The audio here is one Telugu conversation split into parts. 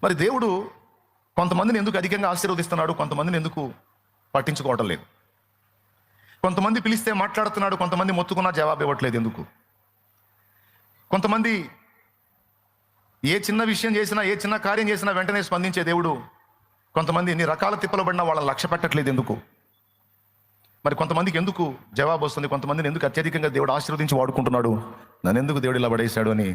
మరి దేవుడు కొంతమందిని ఎందుకు అధికంగా ఆశీర్వదిస్తున్నాడు, కొంతమందిని ఎందుకు పట్టించుకోవటం లేదు? కొంతమంది పిలిస్తే మాట్లాడుతున్నాడు, కొంతమంది మొత్తుకున్నా జవాబు ఇవ్వట్లేదు ఎందుకు? కొంతమంది ఏ చిన్న విషయం చేసినా, ఏ చిన్న కార్యం చేసినా వెంటనే స్పందించే దేవుడు, కొంతమంది ఎన్ని రకాల తిప్పలు పడినా వాళ్ళని లక్ష్య పెట్టట్లేదు ఎందుకు? మరి కొంతమందికి ఎందుకు జవాబు వస్తుంది, కొంతమందిని ఎందుకు అత్యధికంగా దేవుడు ఆశీర్వదించి వాడుకుంటున్నాడు, నన్ను ఎందుకు దేవుడు ఇలా పడేశాడు అని?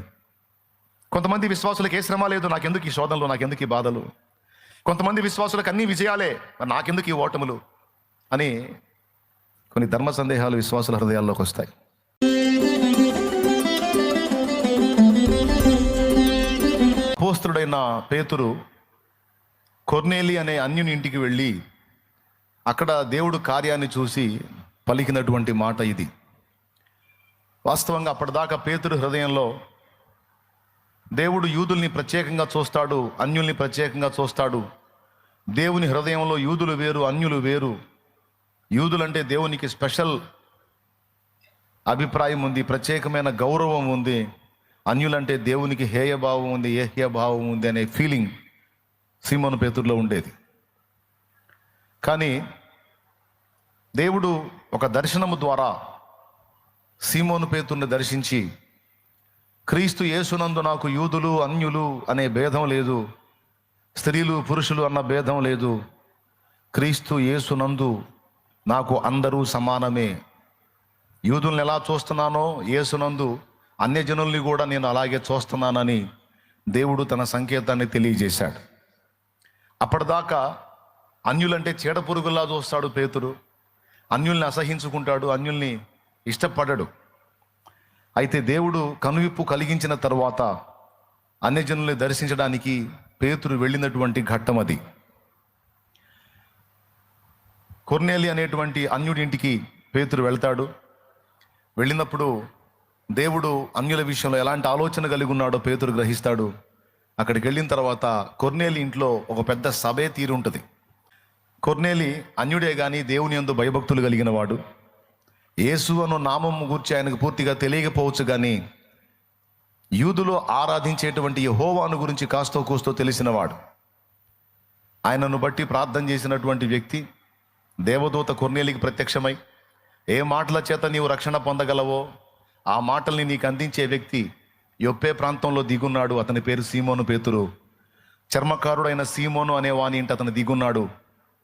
కొంతమంది విశ్వాసులకు ఏ శ్రమ లేదు, నాకెందుకు ఈ శోధనలు, నాకెందుకు ఈ బాధలు? కొంతమంది విశ్వాసులకు అన్ని విజయాలే, మరి నాకెందుకు ఈ ఓటములు అని కొన్ని ధర్మ సందేహాలు విశ్వాసుల హృదయాల్లోకి వస్తాయి. అపోస్తలుడైన పేతురు కొర్నేలి అనే అన్యుని ఇంటికి వెళ్ళి అక్కడ దేవుడు కార్యాన్ని చూసి పలికినటువంటి మాట ఇది. వాస్తవంగా అప్పటిదాకా పేతురు హృదయంలో దేవుడు యూదుల్ని ప్రత్యేకంగా చూస్తాడు, అన్యుల్ని ప్రత్యేకంగా చూస్తాడు. దేవుని హృదయంలో యూదులు వేరు, అన్యులు వేరు. యూదులంటే దేవునికి స్పెషల్ అభిప్రాయం ఉంది, ప్రత్యేకమైన గౌరవం ఉంది. అన్యులంటే దేవునికి హేయభావం ఉంది, ఏహ్యభావం ఉంది అనే ఫీలింగ్ సీమోను పేతురులో ఉండేది. కానీ దేవుడు ఒక దర్శనము ద్వారా సీమోను పేతురుని దర్శించి, క్రీస్తు యేసునందు నాకు యూదులు అన్యులు అనే భేదం లేదు, స్త్రీలు పురుషులు అన్న భేదం లేదు, క్రీస్తు యేసునందు నాకు అందరూ సమానమే. యూదుల్ని ఎలా చూస్తున్నానో యేసునందు అన్యజనుల్ని కూడా నేను అలాగే చూస్తున్నానని దేవుడు తన సంకేతాన్ని తెలియజేశాడు. అప్పటిదాకా అన్యులంటే చీడపురుగుల్లా చూస్తాడు పేతురు, అన్యుల్ని అసహించుకుంటాడు, అన్యుల్ని ఇష్టపడడు. అయితే దేవుడు కనువిప్పు కలిగించిన తర్వాత అన్యజనుల్ని దర్శించడానికి పేతురు వెళ్ళినటువంటి ఘట్టం అది. కొర్నేలి అనేటువంటి అన్యుడింటికి పేతురు వెళ్తాడు. వెళ్ళినప్పుడు దేవుడు అన్యుల విషయంలో ఎలాంటి ఆలోచన కలిగి ఉన్నాడో పేతురు గ్రహిస్తాడు. అక్కడికి వెళ్ళిన తర్వాత కొర్నేలి ఇంట్లో ఒక పెద్ద సభే తీరు ఉంటుంది. కొర్నేలి అన్యుడే కానీ దేవుని యందు భయభక్తులు కలిగిన వాడు. యేసు అను నామం గూర్చి ఆయనకు పూర్తిగా తెలియకపోవచ్చు, కానీ యూదులో ఆరాధించేటువంటి యెహోవాను గురించి కాస్తో కూస్తో తెలిసినవాడు. ఆయనను బట్టి ప్రార్థన చేసినటువంటి వ్యక్తి. దేవదూత కొర్నేలికి ప్రత్యక్షమై ఏ మాటల చేత నీవు రక్షణ పొందగలవో ఆ మాటల్ని నీకు అందించే వ్యక్తి యొప్పే ప్రాంతంలో దిగున్నాడు. అతని పేరు సీమోను పేతురు. చర్మకారుడైన సీమోను అనే వాని ఇంటి అతను దిగున్నాడు.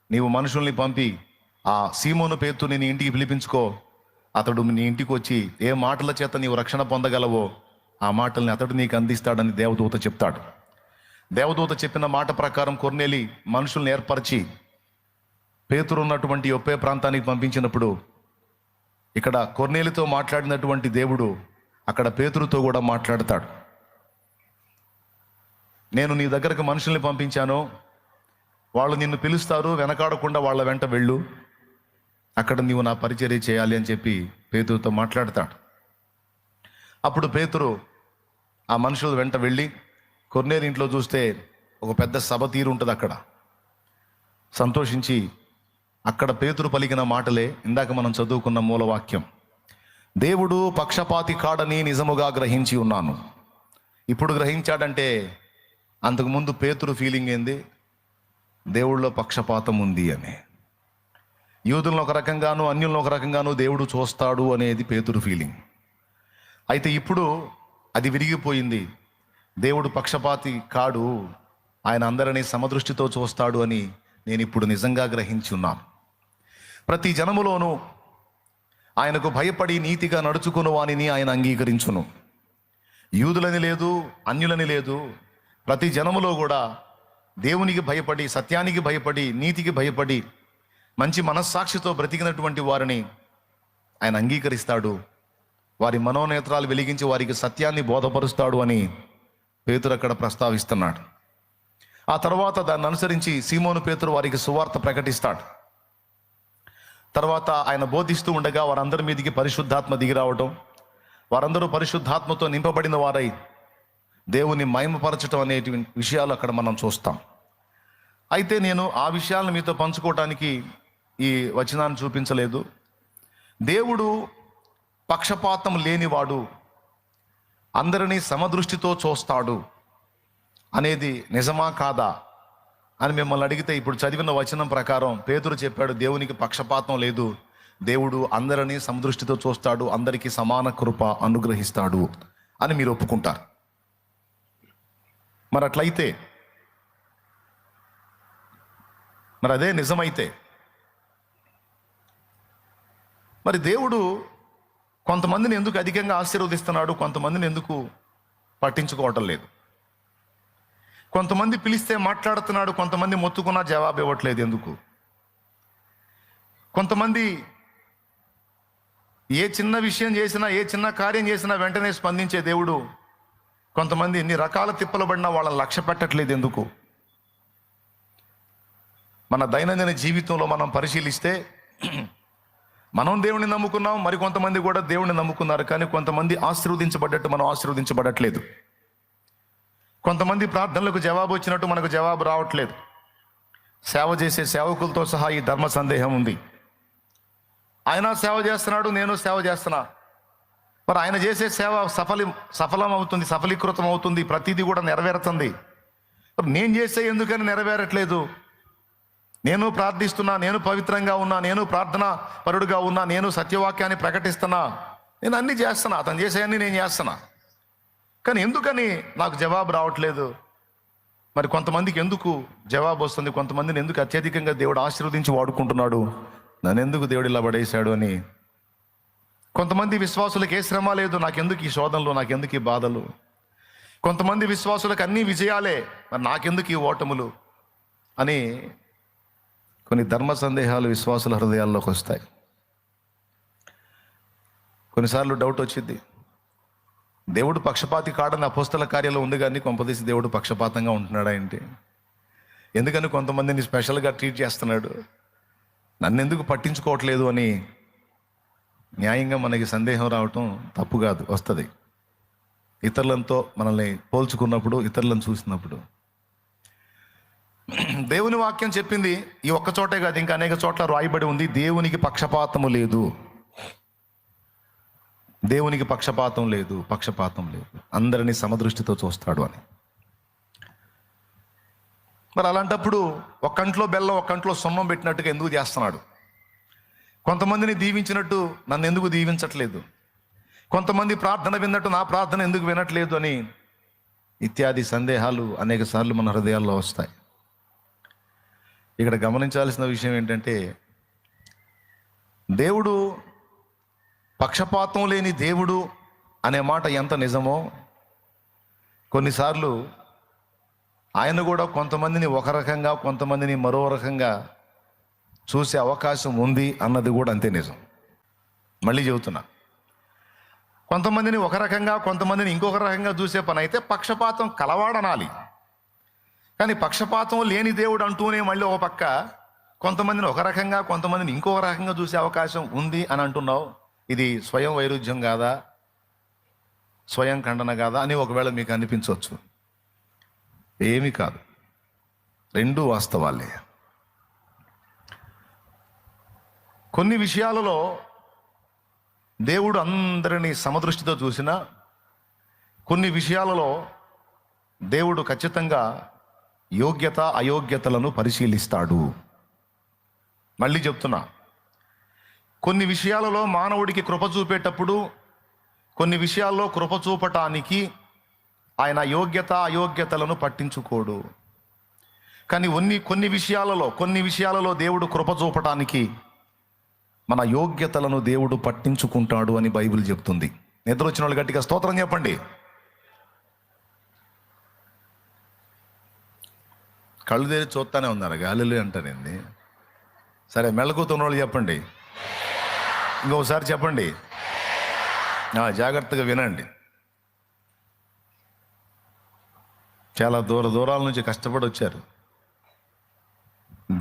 నీవు మనుషుల్ని పంపి ఆ సీమోను పేతుని నీ ఇంటికి పిలిపించుకో, అతడు నీ ఇంటికి వచ్చి ఏ మాటల చేత నీవు రక్షణ పొందగలవో ఆ మాటల్ని అతడు నీకు అందిస్తాడని దేవదూత చెప్తాడు. దేవదూత చెప్పిన మాట ప్రకారం కొర్నేలి మనుషుల్ని ఏర్పరిచి పేతురు ఉన్నటువంటి యొప్పే ప్రాంతానికి పంపించినప్పుడు ఇక్కడ కొర్నేలితో మాట్లాడినటువంటి దేవుడు అక్కడ పేతురుతో కూడా మాట్లాడతాడు. నేను నీ దగ్గరకు మనుషుల్ని పంపించాను, వాళ్ళు నిన్ను పిలుస్తారు, వెనకాడకుండా వాళ్ళ వెంట వెళ్ళు, అక్కడ నీవు నా పరిచర్య చేయాలి అని చెప్పి పేతురుతో మాట్లాడతాడు. అప్పుడు పేతురు ఆ మనుషుల వెంట వెళ్ళి కొర్నేలి ఇంట్లో చూస్తే ఒక పెద్ద సభ తీరు ఉంటుంది. అక్కడ సంతోషించి అక్కడ పేతురు పలికిన మాటలే ఇందాక మనం చదువుకున్న మూలవాక్యం. దేవుడు పక్షపాతి కాడని నిజముగా గ్రహించి ఉన్నాను. ఇప్పుడు గ్రహించాడంటే అంతకుముందు పేతురు ఫీలింగ్ ఏంది? దేవుళ్ళలో పక్షపాతం ఉంది అని. యూదులను ఒక రకంగాను అన్యులను ఒక రకంగాను దేవుడు చూస్తాడు అనేది పేతురు ఫీలింగ్. అయితే ఇప్పుడు అది విరిగిపోయింది. దేవుడు పక్షపాతి కాడు, ఆయన అందరినీ సమదృష్టితో చూస్తాడు అని నేను ఇప్పుడు నిజంగా గ్రహించి ఉన్నాను. ప్రతి జనములోనూ ఆయనకు భయపడి నీతిగా నడుచుకుని వానిని ఆయన అంగీకరించును. యూదులని లేదు, అన్యులని లేదు, ప్రతి జనములో కూడా దేవునికి భయపడి, సత్యానికి భయపడి, నీతికి భయపడి, మంచి మనస్సాక్షితో బ్రతికినటువంటి వారిని ఆయన అంగీకరిస్తాడు. వారి మనోనేత్రాలు వెలిగించి వారికి సత్యాన్ని బోధపరుస్తాడు అని పేతురు అక్కడ ప్రస్తావిస్తున్నాడు. ఆ తర్వాత దాన్ని అనుసరించి సీమోను పేతురు వారికి సువార్త ప్రకటిస్తాడు. తర్వాత ఆయన బోధిస్తూ ఉండగా వారందరి మీదికి పరిశుద్ధాత్మ దిగి రావటం, వారందరూ పరిశుద్ధాత్మతో నింపబడిన వారై దేవుని మహిమపరచటం అనే విషయాలు అక్కడ మనం చూస్తాం. అయితే నేను ఆ విషయాలను మీతో పంచుకోవటానికి ఈ వచనాన్ని చూపించలేదు. దేవుడు పక్షపాతం లేనివాడు, అందరినీ సమదృష్టితో చూస్తాడు అనేది నిజమా కాదా అని మిమ్మల్ని అడిగితే, ఇప్పుడు చదివిన వచనం ప్రకారం పేతురు చెప్పాడు, దేవునికి పక్షపాతం లేదు, దేవుడు అందరినీ సమదృష్టితో చూస్తాడు, అందరికీ సమాన కృప అనుగ్రహిస్తాడు అని మీరు ఒప్పుకుంటారు. మరి అట్లయితే, మరి అదే నిజమైతే, మరి దేవుడు కొంతమందిని ఎందుకు అధికంగా ఆశీర్వదిస్తున్నాడు, కొంతమందిని ఎందుకు పట్టించుకోవటం లేదు? కొంతమంది పిలిస్తే మాట్లాడుతున్నాడు, కొంతమంది మొత్తుకున్నా జవాబు ఇవ్వట్లేదు ఎందుకు? కొంతమంది ఏ చిన్న విషయం చేసినా, ఏ చిన్న కార్యం చేసినా వెంటనే స్పందించే దేవుడు, కొంతమంది ఎన్ని రకాల తిప్పలు పడినా వాళ్ళని లక్ష్య పెట్టట్లేదు ఎందుకు? మన దైనందిన జీవితంలో మనం పరిశీలిస్తే, మనం దేవుణ్ణి నమ్ముకున్నాం, మరి కొంతమంది కూడా దేవుణ్ణి నమ్ముకున్నారు, కానీ కొంతమంది ఆశీర్వదించబడ్డట్టు మనం ఆశీర్వదించబడట్లేదు. కొంతమంది ప్రార్థనలకు జవాబు వచ్చినట్టు మనకు జవాబు రావట్లేదు. సేవ చేసే సేవకులతో సహా ఈ ధర్మ సందేహం ఉంది. ఆయన సేవ చేస్తున్నాడు, నేను సేవ చేస్తున్నా, మరి ఆయన చేసే సేవ సఫలం అవుతుంది, సఫలీకృతం అవుతుంది, ప్రతిదీ కూడా నెరవేరుతుంది. మరి నేను చేసే ఎందుకని నెరవేరట్లేదు? నేను ప్రార్థిస్తున్నా, నేను పవిత్రంగా ఉన్నా, నేను ప్రార్థన పరుడుగా ఉన్నా, నేను సత్యవాక్యాన్ని ప్రకటిస్తున్నా, నేను అన్నీ చేస్తున్నా, అతను చేసేవన్నీ నేను చేస్తున్నా, కానీ ఎందుకని నాకు జవాబు రావట్లేదు? మరి కొంతమందికి ఎందుకు జవాబు వస్తుంది, కొంతమందిని ఎందుకు అత్యధికంగా దేవుడు ఆశీర్వదించి వాడుకుంటున్నాడు, నన్ను ఎందుకు దేవుడు ఇలా పడేశాడు అని. కొంతమంది విశ్వాసులకు ఏ శ్రమ లేదు, నాకెందుకు ఈ శోధనలు, నాకెందుకు ఈ బాధలు. కొంతమంది విశ్వాసులకు అన్నీ విజయాలే, మరి నాకెందుకు ఈ ఓటములు అని కొన్ని ధర్మ సందేహాలు విశ్వాసుల హృదయాల్లోకి వస్తాయి. కొన్నిసార్లు డౌట్ వచ్చింది, దేవుడు పక్షపాతి కాడని అపోస్తల కార్యాలు ఉంది, కానీ కొంపదీసి దేవుడు పక్షపాతంగా ఉంటున్నాడా ఏంటి? ఎందుకని కొంతమందిని స్పెషల్గా ట్రీట్ చేస్తున్నాడు, నన్ను ఎందుకు పట్టించుకోవట్లేదు అని న్యాయంగా మనకి సందేహం రావటం తప్పు కాదు, వస్తుంది. ఇతరులతో మనల్ని పోల్చుకున్నప్పుడు, ఇతరులను చూసినప్పుడు. దేవుని వాక్యం చెప్పింది ఈ ఒక్క చోటే కాదు, ఇంకా అనేక చోట్ల రాయబడి ఉంది, దేవునికి పక్షపాతము లేదు, దేవునికి పక్షపాతం లేదు, పక్షపాతం లేదు, అందరినీ సమదృష్టితో చూస్తాడు అని. మరి అలాంటప్పుడు ఒక కంట్లో బెల్లం, ఒక కంట్లో సున్నం పెట్టినట్టుగా ఎందుకు చేస్తున్నాడు? కొంతమందిని దీవించినట్టు నన్ను ఎందుకు దీవించట్లేదు? కొంతమంది ప్రార్థన విన్నట్టు నా ప్రార్థన ఎందుకు వినట్లేదు అని ఇత్యాది సందేహాలు అనేక సార్లు మన హృదయాల్లో వస్తాయి. ఇక్కడ గమనించాల్సిన విషయం ఏంటంటే, దేవుడు పక్షపాతం లేని దేవుడు అనే మాట ఎంత నిజమో, కొన్నిసార్లు ఆయన కూడా కొంతమందిని ఒక రకంగా, కొంతమందిని మరో రకంగా చూసే అవకాశం ఉంది అన్నది కూడా అంతే నిజం. మళ్ళీ చెబుతున్నా, కొంతమందిని ఒక రకంగా, కొంతమందిని ఇంకొక రకంగా చూసే పని అయితే పక్షపాతం కలవాడనాలి. కానీ పక్షపాతం లేని దేవుడు అంటూనే మళ్ళీ ఒక పక్క కొంతమందిని ఒక రకంగా, కొంతమందిని ఇంకొక రకంగా చూసే అవకాశం ఉంది అని అంటున్నావు. ఇది స్వయం వైరుధ్యం కాదా, స్వయం ఖండన కాదా అని ఒకవేళ మీకు అనిపించవచ్చు. ఏమీ కాదు, రెండూ వాస్తవాలే. కొన్ని విషయాలలో దేవుడు అందరినీ సమదృష్టితో చూసినా, కొన్ని విషయాలలో దేవుడు ఖచ్చితంగా యోగ్యత అయోగ్యతలను పరిశీలిస్తాడు. మళ్ళీ చెప్తున్నా, కొన్ని విషయాలలో మానవుడికి కృప చూపేటప్పుడు, కొన్ని విషయాల్లో కృప చూపటానికి ఆయన యోగ్యత అయోగ్యతలను పట్టించుకోడు. కానీ కొన్ని విషయాలలో దేవుడు కృప చూపటానికి మన యోగ్యతలను దేవుడు పట్టించుకుంటాడు అని బైబిల్ చెప్తుంది. నిద్ర వచ్చిన వాళ్ళు గట్టిగా స్తోత్రం చెప్పండి. కళ్ళు తెరిచి చూస్తానే ఉన్నారు, గాలిలో అంటానండి. సరే, మెళకుతున్న వాళ్ళు చెప్పండి, ఇంకొకసారి చెప్పండి, జాగ్రత్తగా వినండి. చాలా దూరాల నుంచి కష్టపడి వచ్చారు,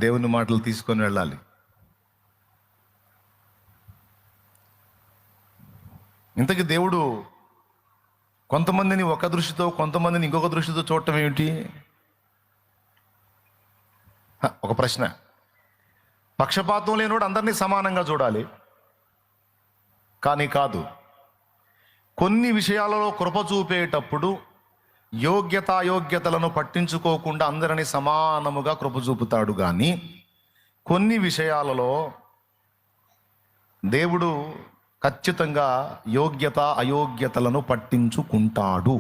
దేవుని మాటలు తీసుకొని వెళ్ళాలి. ఇంతకీ దేవుడు కొంతమందిని ఒక దృష్టితో, కొంతమందిని ఇంకొక దృష్టితో చూడటం ఏమిటి? ఒక ప్రశ్న. పక్షపాతం లేనివాడు అందరినీ సమానంగా చూడాలి, కానీ కాదు. కొన్ని విషయాలలో కృప చూపేటప్పుడు యోగ్యతాయోగ్యతలను పట్టించుకోకుండా అందరిని సమానముగా కృప చూపుతాడు. కానీ కొన్ని విషయాలలో దేవుడు ఖచ్చితంగా యోగ్యత అయోగ్యతలను పట్టించుకుంటాడు.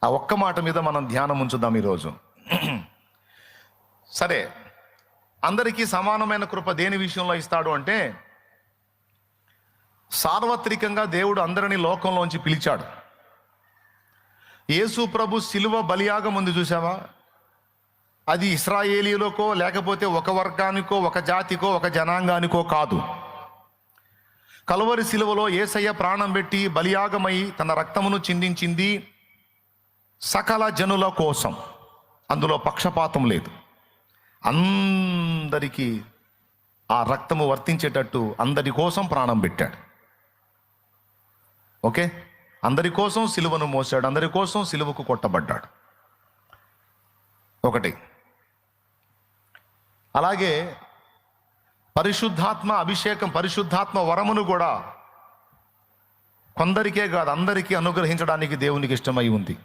ఆ ఒక్క మాట మీద మనం ధ్యానం ఉంచుదాం ఈరోజు. సరే, అందరికీ సమానమైన కృప దేని విషయంలో ఇస్తాడు అంటే, సార్వత్రికంగా దేవుడు అందరినీ లోకంలోంచి పిలిచాడు. యేసు ప్రభు శిలువ బలియాగం ఉంది చూసావా? అది ఇశ్రాయేలీలకో లేకపోతే ఒక వర్గానికో ఒక జాతికో ఒక జనాంగానికో కాదు. కలువరి శిలువలో యేసయ్య ప్రాణం పెట్టి బలియాగమై తన రక్తమును చిందించింది సకల జనుల కోసం. అందులో పక్షపాతం లేదు. అందరికీ ఆ రక్తము వర్తించేటట్టు అందరి కోసం ప్రాణం పెట్టాడు. ఓకే, అందరి కోసం సిలువను మోసాడు, అందరి కోసం సిలువకు కొట్టబడ్డాడు. ఒకటి. అలాగే పరిశుద్ధాత్మ అభిషేకం, పరిశుద్ధాత్మ వరమును కూడా కొందరికే కాదు అందరికీ అనుగ్రహించడానికి దేవునికి ఇష్టమై ఉంది.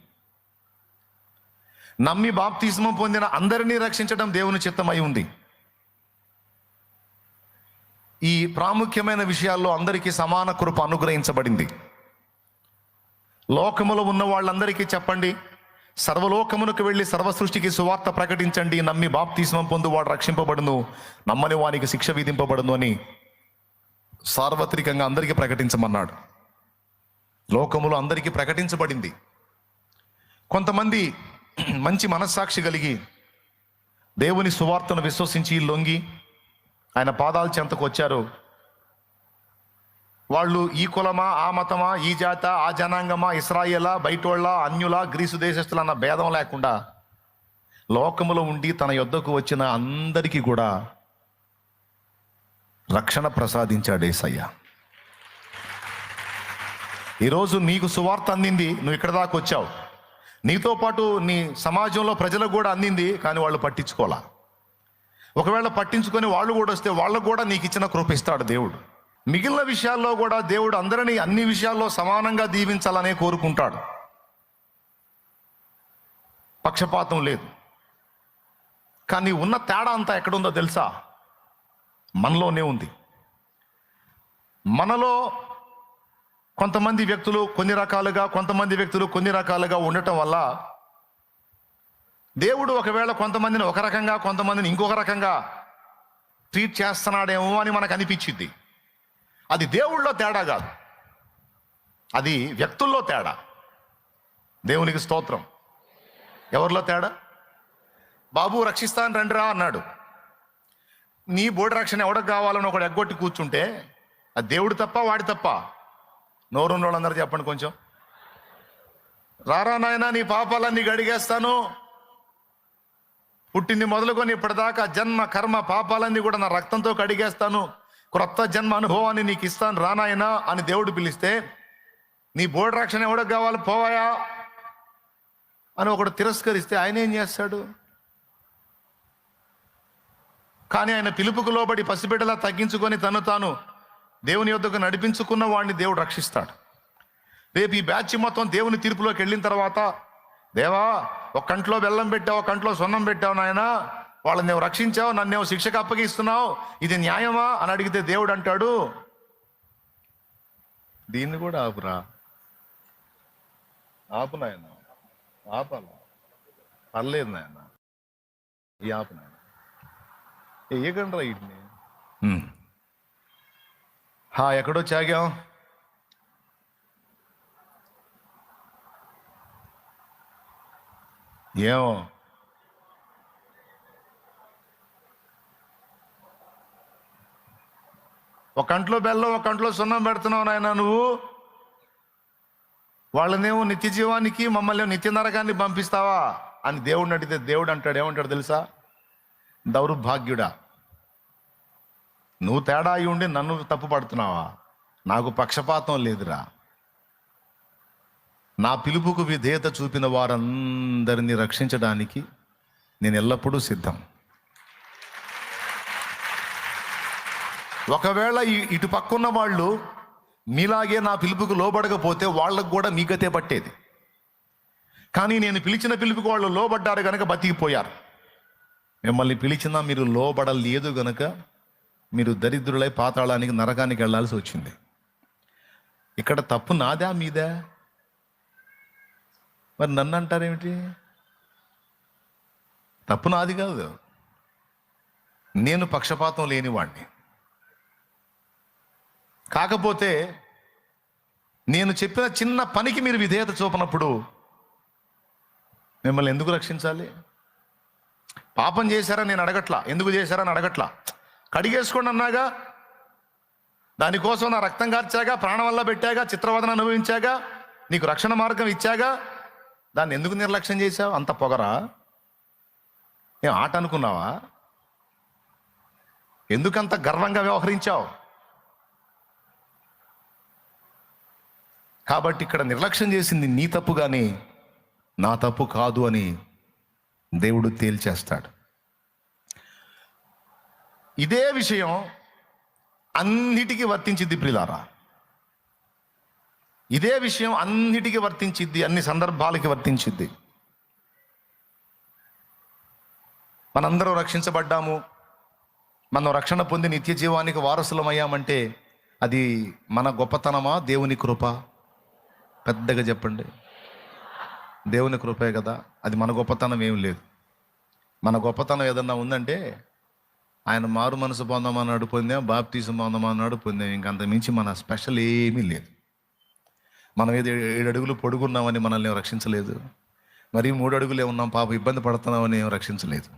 నమ్మి బాప్తిస్మం పొందిన అందరినీ రక్షించడం దేవుని చిత్తమై ఉంది. ఈ ప్రాముఖ్యమైన విషయాల్లో అందరికీ సమాన కృప అనుగ్రహించబడింది. లోకములో ఉన్న వాళ్ళందరికీ చెప్పండి, సర్వలోకమునకు వెళ్ళి సర్వ సృష్టికి సువార్త ప్రకటించండి, నమ్మి బాప్తిస్మం పొందు వాడు రక్షింపబడును, నమ్మని వానికి శిక్ష విధింపబడును అని సార్వత్రికంగా అందరికీ ప్రకటించమన్నాడు. లోకములో అందరికీ ప్రకటించబడింది. కొంతమంది మంచి మనస్సాక్షి కలిగి దేవుని సువార్తను విశ్వసించి లొంగి ఆయన పాదాల చెంతకు వచ్చారు. వాళ్ళు ఈ కులమా, ఆ మతమా, ఈ జాత, ఆ జనాంగమా, ఇశ్రాయేలా, బయటోళ్ళ, అన్యుల, గ్రీసు దేశస్తుల అన్న భేదం లేకుండా లోకములో ఉండి తన యొద్దకు వచ్చిన అందరికీ కూడా రక్షణ ప్రసాదించాడు యేసయ్య. ఈరోజు నీకు సువార్త అందింది, నువ్వు ఇక్కడ దాకా వచ్చావు. నీతో పాటు నీ సమాజంలో ప్రజలకు కూడా అందింది, కానీ వాళ్ళు పట్టించుకోవాలా. ఒకవేళ పట్టించుకొని వాళ్ళు కూడా వస్తే వాళ్ళకు కూడా నీకు ఇచ్చిన కృప ఇస్తాడు దేవుడు. మిగిలిన విషయాల్లో కూడా దేవుడు అందరినీ అన్ని విషయాల్లో సమానంగా దీవించాలనే కోరుకుంటాడు. పక్షపాతం లేదు. కానీ ఉన్న తేడా అంతా ఎక్కడుందో తెలుసా? మనలోనే ఉంది. మనలో కొంతమంది వ్యక్తులు కొన్ని రకాలుగా, కొంతమంది వ్యక్తులు కొన్ని రకాలుగా ఉండటం వల్ల దేవుడు ఒకవేళ కొంతమందిని ఒక రకంగా, కొంతమందిని ఇంకొక రకంగా ట్రీట్ చేస్తున్నాడేమో అని మనకు అనిపించింది. అది దేవుళ్ళో తేడా కాదు, అది వ్యక్తుల్లో తేడా. దేవునికి స్తోత్రం. ఎవరిలో తేడా? బాబు రక్షిస్తాను రండిరా అన్నాడు. నీ బోడి రక్షణ ఎవడకు కావాలని ఒకడు ఎగ్గొట్టి కూర్చుంటే అది దేవుడు తప్ప వాడి తప్ప? నోరున్న వాళ్ళందరూ చెప్పండి కొంచెం. రారా నాయనా, నీ పాపాలన్నీ గడిగేస్తాను, పుట్టింది మొదలుకొని ఇప్పటిదాకా జన్మ కర్మ పాపాలన్నీ కూడా నా రక్తంతో కడిగేస్తాను, క్రొత్త జన్మ అనుభవాన్ని నీకు ఇస్తాను రానాయనా అని దేవుడు పిలిస్తే, నీ బోర్డు రక్షణ ఎవడకు కావాలి పోవాయా అని ఒకడు తిరస్కరిస్తే ఆయన ఏం చేస్తాడు? కానీ ఆయన పిలుపుకు లోబడి పసిబిడ్డలా తగ్గించుకొని తను తాను దేవుని యొద్దకు నడిపించుకున్న వాడిని దేవుడు రక్షిస్తాడు. రేపు ఈ బ్యాచ్ మొత్తం దేవుని తీర్పులోకి వెళ్ళిన తర్వాత, దేవా ఒక కంట్లో బెల్లం పెట్టావు, ఒక కంట్లో సున్నం పెట్టావు నాయనా, వాళ్ళని నువ్వు రక్షించావు, నన్ను నువ్వు శిక్షకు అప్పగిస్తున్నావు, ఇది న్యాయమా అని అడిగితే దేవుడు అంటాడు, దీన్ని కూడా ఆపురా, ఆపు నాయన, ఆపాల, పర్లేదు నాయన, ఈ ఆపు నాయన, ఏకండ్రా వీటిని. ఎక్కడో చాగాం, ఏమో ఒక కంట్లో బెల్లం ఒక కంట్లో సున్నం పెడుతున్నావు నాయన నువ్వు, వాళ్ళనేమో నిత్య జీవానికి మమ్మల్ని నిత్య నరకాన్ని పంపిస్తావా అని దేవుడిని అడిగితే దేవుడు అంటాడు, ఏమంటాడు తెలుసా? దౌర్భాగ్యుడా, నువ్వు తేడా అయి ఉండి నన్ను తప్పు పడుతున్నావా? నాకు పక్షపాతం లేదురా, నా పిలుపుకు విధేయత చూపిన వారందరినీ రక్షించడానికి నేను ఎల్లప్పుడూ సిద్ధం. ఒకవేళ ఇటు పక్కున్న వాళ్ళు మీలాగే నా పిలుపుకు లోబడకపోతే వాళ్ళకు కూడా మీ గతే పట్టేది. కానీ నేను పిలిచిన పిలుపుకి వాళ్ళు లోబడ్డారు గనక బతికిపోయారు. మిమ్మల్ని పిలిచినా మీరు లోబడలేదు గనక మీరు దరిద్రులై పాతాళానికి, నరకానికి వెళ్ళాల్సి వచ్చింది. ఇక్కడ తప్పు నాదా మీదా? మరి నన్ను అంటారేమిటి? తప్పు నాది కాదు, నేను పక్షపాతం లేనివాడిని. కాకపోతే నేను చెప్పిన చిన్న పనికి మీరు విధేయత చూపనప్పుడు మిమ్మల్ని ఎందుకు రక్షించాలి? పాపం చేశారా నేను అడగట్లా, ఎందుకు చేశారని అడగట్లా. కడిగేసుకోండి అన్నాగా, దానికోసం నా రక్తం కార్చాగా, ప్రాణం వల్ల పెట్టాగా, చిత్రవదన అనుభవించాగా, నీకు రక్షణ మార్గం ఇచ్చాగా, దాన్ని ఎందుకు నిర్లక్ష్యం చేశావు? అంత పొగరా? ఏం ఆట అనుకున్నావా? ఎందుకంత గర్వంగా వ్యవహరించావు? కాబట్టి ఇక్కడ నిర్లక్ష్యం చేసింది నీ తప్పు కానీ నా తప్పు కాదు అని దేవుడు తేల్చేస్తాడు. ఇదే విషయం అన్నిటికీ వర్తించిద్ది ప్రియులారా. ఇదే విషయం అన్నిటికీ వర్తించిద్ది, అన్ని సందర్భాలకి వర్తించిద్ది. మనందరం రక్షించబడ్డాము, మనం రక్షణ పొంది నిత్య జీవానికి వారసులమయ్యామంటే అది మన గొప్పతనమా, దేవుని కృప? పెద్దగా చెప్పండి. దేవుని కృపే కదా. అది మన గొప్పతనం ఏం లేదు. మన గొప్పతనం ఏదన్నా ఉందంటే ఆయన మారు మనసు పొందమన్నాడు, పొందాం. బాప్తీసం పొందమన్నాడు, పొందాం. ఇంకంత మించి మన స్పెషల్ ఏమీ లేదు. మనం ఏదో 7 అడుగులు పొడుగున్నామని మనల్ని ఏం రక్షించలేదు. మరి 3 అడుగులే ఉన్నాం, పాప ఇబ్బంది పడుతున్నామని ఏం రక్షించలేదు.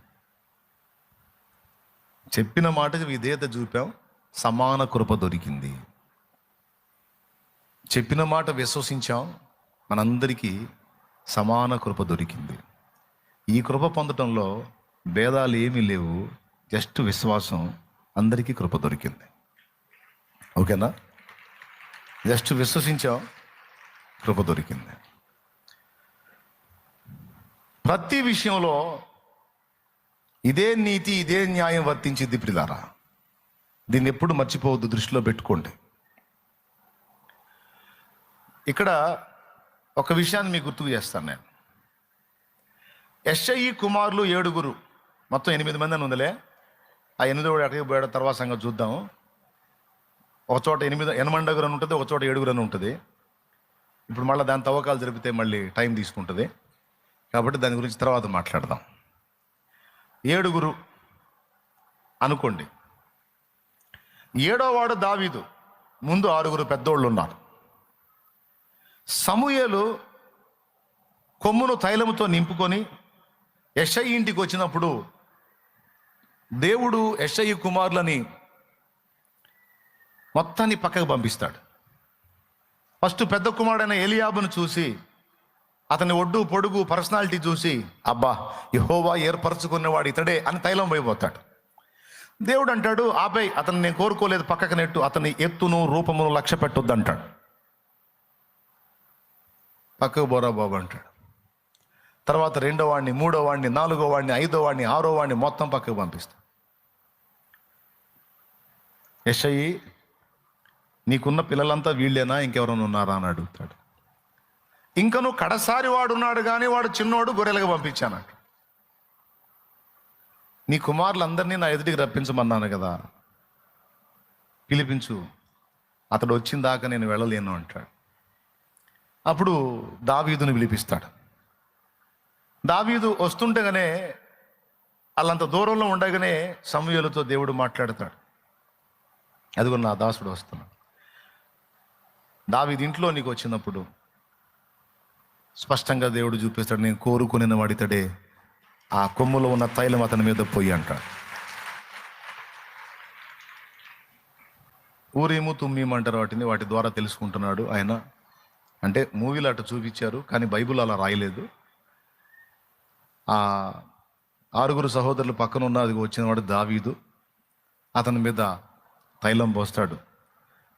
చెప్పిన మాటకి విధేయత చూపాం, సమాన కృప దొరికింది. చెప్పిన మాట విశ్వసించాం, మనందరికీ సమాన కృప దొరికింది. ఈ కృప పొందటంలో భేదాలు ఏమీ లేవు, జస్ట్ విశ్వాసం. అందరికీ కృప దొరికింది. ఓకేనా? జస్ట్ విశ్వసించాం, కృప దొరికింది. ప్రతి విషయంలో ఇదే నీతి, ఇదే న్యాయం వర్తించింది ప్రియులారా. దీన్ని ఎప్పుడు మర్చిపోవద్దు, దృష్టిలో పెట్టుకోండి. ఇక్కడ ఒక విషయాన్ని మీకు గుర్తుకు చేస్తాను నేను. యెషయి కుమారులు 7, మొత్తం 8 మంది అని ఉందిలే. ఆ 8వ ఎక్కడికి పోయాడు తర్వాత సంగతి చూద్దాం. ఒక చోట 8 అని ఉంటుంది, ఒక చోట 7 అని ఉంటుంది. ఇప్పుడు మళ్ళీ దాని తవ్వకాలు జరిపితే మళ్ళీ టైం తీసుకుంటుంది, కాబట్టి దాని గురించి తర్వాత మాట్లాడదాం. 7 అనుకోండి. 7వ వాడు దావీదు, ముందు 6 పెద్దోళ్ళు ఉన్నారు. సమూయేలు కొమ్మును తైలముతో నింపుకొని యెషయి ఇంటికి వచ్చినప్పుడు దేవుడు యెషయి కుమారులని మొత్తాన్ని పక్కకు పంపిస్తాడు. ఫస్ట్ పెద్ద కుమారుడైన ఎలియాబును చూసి, అతని ఒడ్డు పొడుగు పర్సనాలిటీ చూసి, అబ్బా యెహోవా ఏర్పరచుకున్నవాడు ఇతడే అని తైలం పోయిపోతాడు. దేవుడు అంటాడు, ఆపై అతను నేను కోరుకోలేదు, పక్కకు నెట్టు, అతని ఎత్తును రూపమును లక్ష్య పెట్టొద్దు అంటాడు. పక్కకు బోరా బాబు అంటాడు. తర్వాత 2వ వాడిని, 3వ వాడిని, 4వ వాడిని, 5వ వాడిని, 6వ వాడిని మొత్తం పక్కకు పంపిస్తాడు. యెషయి, నీకున్న పిల్లలంతా వీళ్ళేనా, ఇంకెవరైనా ఉన్నారా అని అడుగుతాడు. ఇంకను కడసారి వాడు ఉన్నాడు కానీ వాడు చిన్నోడు, గొర్రెలుగా పంపించానంట. నీ కుమారులందరినీ నా ఎదుటికి రప్పించమన్నాను కదా, పిలిపించు, అతడు వచ్చిన దాకా నేను వెళ్ళలేను అంటాడు. అప్పుడు దావీదుని పిలిపిస్తాడు. దావీదు వస్తుండగానే, వాళ్ళంత దూరంలో ఉండగానే సమూయేలుతో దేవుడు మాట్లాడతాడు. అదిగో నా దాసుడు వస్తున్నాడు. దావీదు ఇంట్లో నీకు వచ్చినప్పుడు స్పష్టంగా దేవుడు చూపిస్తాడు, నేను కోరుకునే వాడితడే, ఆ కొమ్ములో ఉన్న తైలం అతని మీద పోయి అంటాడు. ఊరేము తుమ్మీము అంటారు వాటిని, వాటి ద్వారా తెలుసుకుంటున్నాడు ఆయన. అంటే మూవీలో అటు చూపించారు కానీ బైబిల్ అలా రాయలేదు. ఆ 6 సహోదరులు పక్కన ఉన్న అది వచ్చినవాడు దావీదు, అతని మీద తైలం పోస్తాడు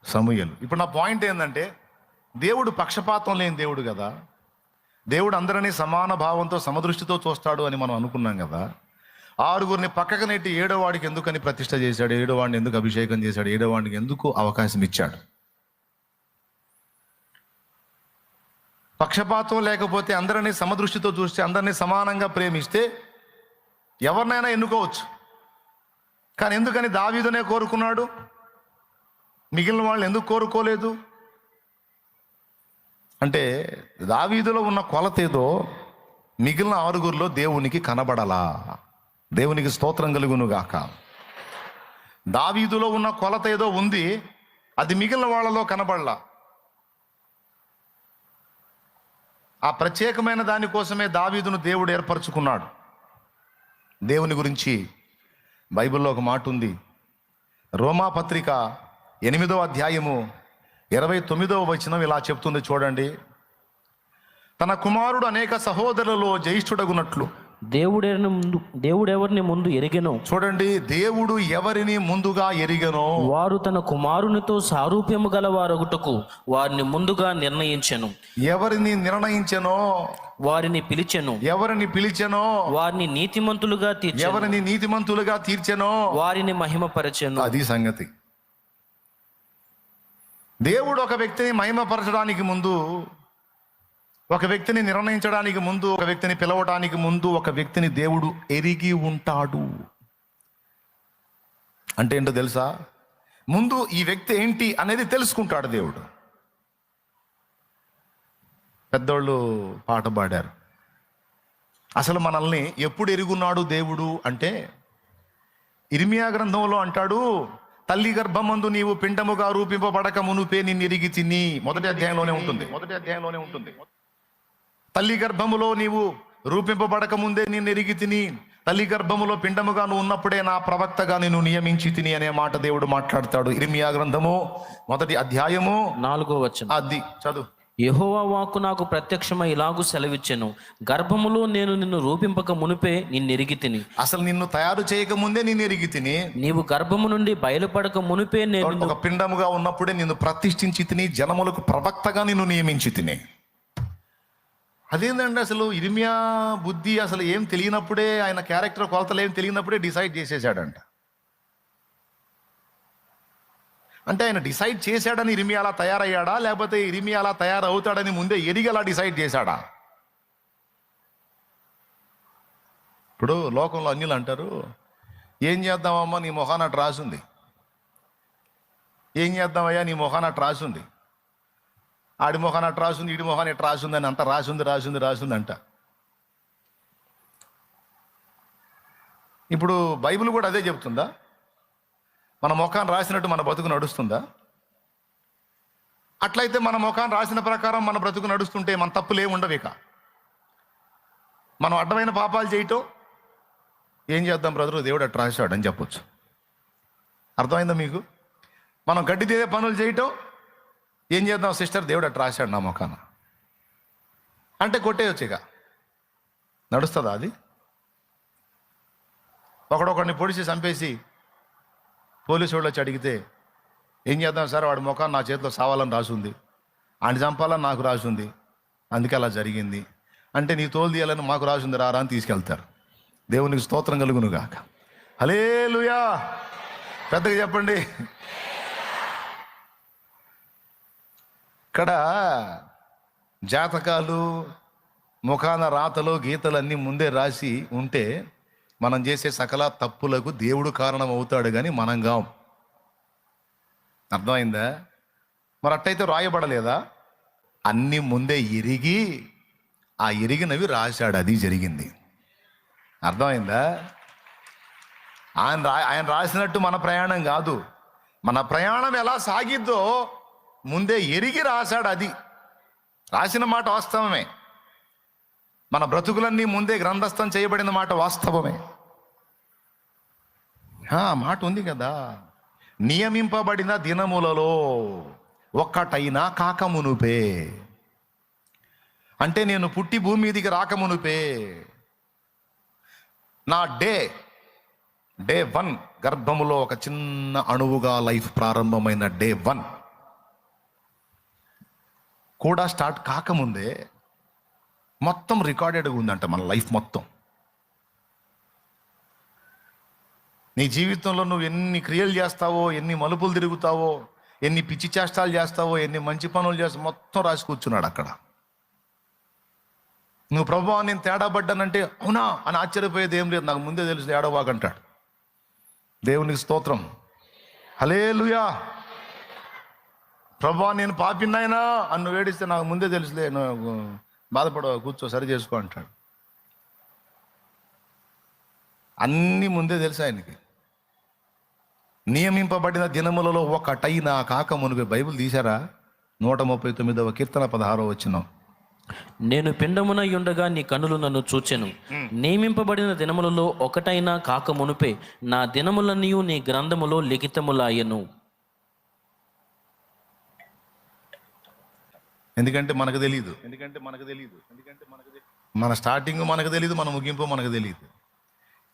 సమూయేలు. ఇప్పుడు నా పాయింట్ ఏంటంటే, దేవుడు పక్షపాతం లేని దేవుడు కదా. దేవుడు అందరినీ సమాన భావంతో సమదృష్టితో చూస్తాడు అని మనం అనుకున్నాం కదా. 6 పక్కకు నెట్టి 7వ వాడికి ఎందుకని ప్రతిష్ట చేశాడు, 7వ వాడిని ఎందుకు అభిషేకం చేశాడు, 7వ వాడికి ఎందుకు అవకాశం ఇచ్చాడు? పక్షపాతం లేకపోతే అందరినీ సమదృష్టితో చూస్తే అందరినీ సమానంగా ప్రేమిస్తే ఎవరినైనా ఎన్నుకోవచ్చు. కానీ ఎందుకని దావీదునే కోరుకున్నాడు, మిగిలిన వాళ్ళు ఎందుకు కోరుకోలేదు? అంటే దావీదులో ఉన్న కొలత ఏదో మిగిలిన ఆరుగురిలో దేవునికి కనబడలా. దేవునికి స్తోత్రం కలుగును గాక. దావీదులో ఉన్న కొలత ఏదో ఉంది, అది మిగిలిన వాళ్ళలో కనబడలా. ఆ ప్రత్యేకమైన దానికోసమే దావీదును దేవుడు ఏర్పరచుకున్నాడు. దేవుని గురించి బైబిల్లో ఒక మాట ఉంది. రోమా పత్రిక 8వ అధ్యాయము 29వ వచనం ఇలా చెప్తుంది, చూడండి. తన కుమారుడు అనేక సహోదరులలో జ్యేష్ఠుడగునట్లు దేవుడెవరిని ముందు ఎరిగెనో, చూడండి, దేవుడు ఎవరిని ముందుగా ఎరిగెనో వారు తన కుమారునితో సారూప్యము గల వారొకటకు వారిని ముందుగా నిర్ణయించెను. ఎవరిని నిర్ణయించెనో, వారిని పిలిచెను. ఎవరిని పిలిచెనో వారిని నీతిమంతులుగా తీర్చెను. ఎవరిని నీతిమంతులుగా తీర్చెనో వారిని మహిమపరచెను. అది సంగతి. దేవుడు ఒక వ్యక్తిని మహిమపరచడానికి ముందు, ఒక వ్యక్తిని నిర్ణయించడానికి ముందు, ఒక వ్యక్తిని పిలవడానికి ముందు ఒక వ్యక్తిని దేవుడు ఎరిగి ఉంటాడు. అంటే ఏంటో తెలుసా? ముందు ఈ వ్యక్తి ఏంటి అనేది తెలుసుకుంటాడు దేవుడు. పెద్దోళ్ళు పాట పాడారు, అసలు మనల్ని ఎప్పుడు ఎరుగున్నాడు దేవుడు అంటే, ఇర్మియా గ్రంథంలో అంటాడు, తల్లి గర్భమందు నీవు పిండముగా రూపింపబడక మునుపే నిన్ను ఎరిగి తిని. మొదటి అధ్యాయంలోనే ఉంటుంది. తల్లి గర్భములో నీవు రూపింపబడక ముందే నిన్ను ఎరిగి తిని, తల్లి గర్భములో పిండముగా నువ్వు ఉన్నప్పుడే నా ప్రవక్తగా నిన్ను నియమించి తిని అనే మాట దేవుడు మాట్లాడతాడు. ఇర్మియా గ్రంథము 1వ అధ్యాయము 4వ వచనం. అది చదువు. యెహోవా వాక్కు నాకు ప్రత్యక్షమై ఇలాగు సెలవిచ్చెను, గర్భములో నేను నిన్ను రూపింపక మునుపే నిన్ను ఎరిగి తిని. అసలు నిన్ను తయారు చేయక ముందే నిన్ను ఎరిగి తిని, నీవు గర్భము నుండి బయలుపడక మునుపే నేను ఒక పిండముగా ఉన్నప్పుడే నిన్ను ప్రతిష్ఠించి తిని, జనములకు ప్రవక్తగా నిన్ను నియమించి తిని. అదేంటండి అసలు ఇర్మియా బుద్ధి అసలు ఏం తెలియనప్పుడే, ఆయన క్యారెక్టర్ కొలతలు ఏం తెలియనప్పుడే డిసైడ్ చేసేసాడంట. అంటే ఆయన డిసైడ్ చేశాడని ఇర్మియా అలా తయారయ్యాడా, లేకపోతే ఇర్మియా అలా తయారవుతాడని ముందే ఎరిగి అలా డిసైడ్ చేశాడా? ఇప్పుడు లోకంలో అన్యులు అంటారు, ఏం చేద్దామమ్మా నీ మొహాన అటు రాసుంది, ఏం చేద్దామయ్యా నీ మొహాన అటు రాసుంది, ఆడి మొహాన అటు రాసుంది, ఈడి మొహాన ఇటు రాసుంది అని అంత రాసుంది అంట. ఇప్పుడు బైబిల్ కూడా అదే చెప్తుందా? మన ముఖాన్ని రాసినట్టు మన బతుకు నడుస్తుందా? అట్లయితే మన ముఖాన్ని రాసిన ప్రకారం మన బ్రతుకు నడుస్తుంటే మన తప్పులు ఏమి ఉండవు. ఇక మనం అడ్డమైన పాపాలు చేయటం, ఏం చేద్దాం బ్రదరు, దేవుడు అట్లా రాశాడు అని చెప్పొచ్చు. అర్థమైందా మీకు? మనం గడ్డి తీసే పనులు చేయటం, ఏం చేద్దాం సిస్టర్, దేవుడు అట్లా రాశాడు నా ముఖాన అంటే కొట్టేయచ్చు. ఇక నడుస్తుందా అది? ఒకడొకడిని పొడిచి చంపేసి పోలీసు వాళ్ళు వచ్చి అడిగితే ఏం చేద్దాం సార్, వాడి ముఖాన్ని నా చేతిలో సావాలని రాసుంది, ఆయన చంపాలని నాకు రాసుంది, అందుకే అలా జరిగింది అంటే, నీ తోలు తీయాలని మాకు రాసుంది రారా అని తీసుకెళ్తారు. దేవునికి స్తోత్రం కలుగును గాక. హల్లెలూయా, పెద్దగా చెప్పండి. ఇక్కడ జాతకాలు, ముఖాన రాతలు, గీతలు అన్నీ ముందే రాసి ఉంటే మనం చేసే సకల తప్పులకు దేవుడు కారణం అవుతాడు, కానీ మనం కాం. అర్థమైందా? మరి అట్టయితే రాయబడలేదా? అన్నీ ముందే ఎరిగి ఆ ఎరిగినవి రాశాడు, అది జరిగింది. అర్థమైందా? ఆయన రాసినట్టు మన ప్రయాణం కాదు. మన ప్రయాణం ఎలా సాగిద్దో ముందే ఎరిగి రాశాడు. అది రాసిన మాట వాస్తవమే. మన బ్రతుకులన్నీ ముందే గ్రంథస్థం చేయబడిన మాట వాస్తవమే. మాట ఉంది కదా, నియమింపబడిన దినములలో ఒక్కటైనా కాకమునుపే. అంటే నేను పుట్టి భూమి మీదికి రాకమునుపే నా డే 1 గర్భములో ఒక చిన్న అణువుగా లైఫ్ ప్రారంభమైన డే 1 కూడా స్టార్ట్ కాకముందే మొత్తం రికార్డెడ్గా ఉందంట మన లైఫ్ మొత్తం. నీ జీవితంలో నువ్వు ఎన్ని క్రియలు చేస్తావో, ఎన్ని మలుపులు తిరుగుతావో, ఎన్ని పిచ్చి చేష్టాలు చేస్తావో, ఎన్ని మంచి పనులు చేస్తావో మొత్తం రాసి కూర్చున్నాడు అక్కడ. నువ్వు ప్రభువా నేను తేడా పడ్డానంటే అవునా అని ఆశ్చర్యపోయేది ఏం లేదు, నాకు ముందే తెలుసు ఏడవాకంటాడు. దేవునికి స్తోత్రం, హల్లెలూయా. ప్రభువా నేను పాపినాయనా అని నువ్వు ఏడిస్తే నాకు ముందే తెలుసులే, నువ్వు బాధపడవు, కూర్చో సరి చేసుకో అంటాడు. అన్నీ ముందే తెలుసు ఆయనకి. నియమింపబడిన దినములలో ఒకటైనా కాక మునిపే, బైబిల్ తీశారా? 139వ కీర్తన 16వ వచనం. నేను పిండమునై ఉండగా నీ కన్నులు నన్ను చూచెను. నియమింపబడిన దినములలో ఒకటైనా కాక మునుపే నా దినములన్నీ నీ గ్రంథములో లిఖితములాయెను. ఎందుకంటే మనకు తెలియదు, మన స్టార్టింగ్ మనకు తెలియదు, మన ముగింపు మనకు తెలియదు.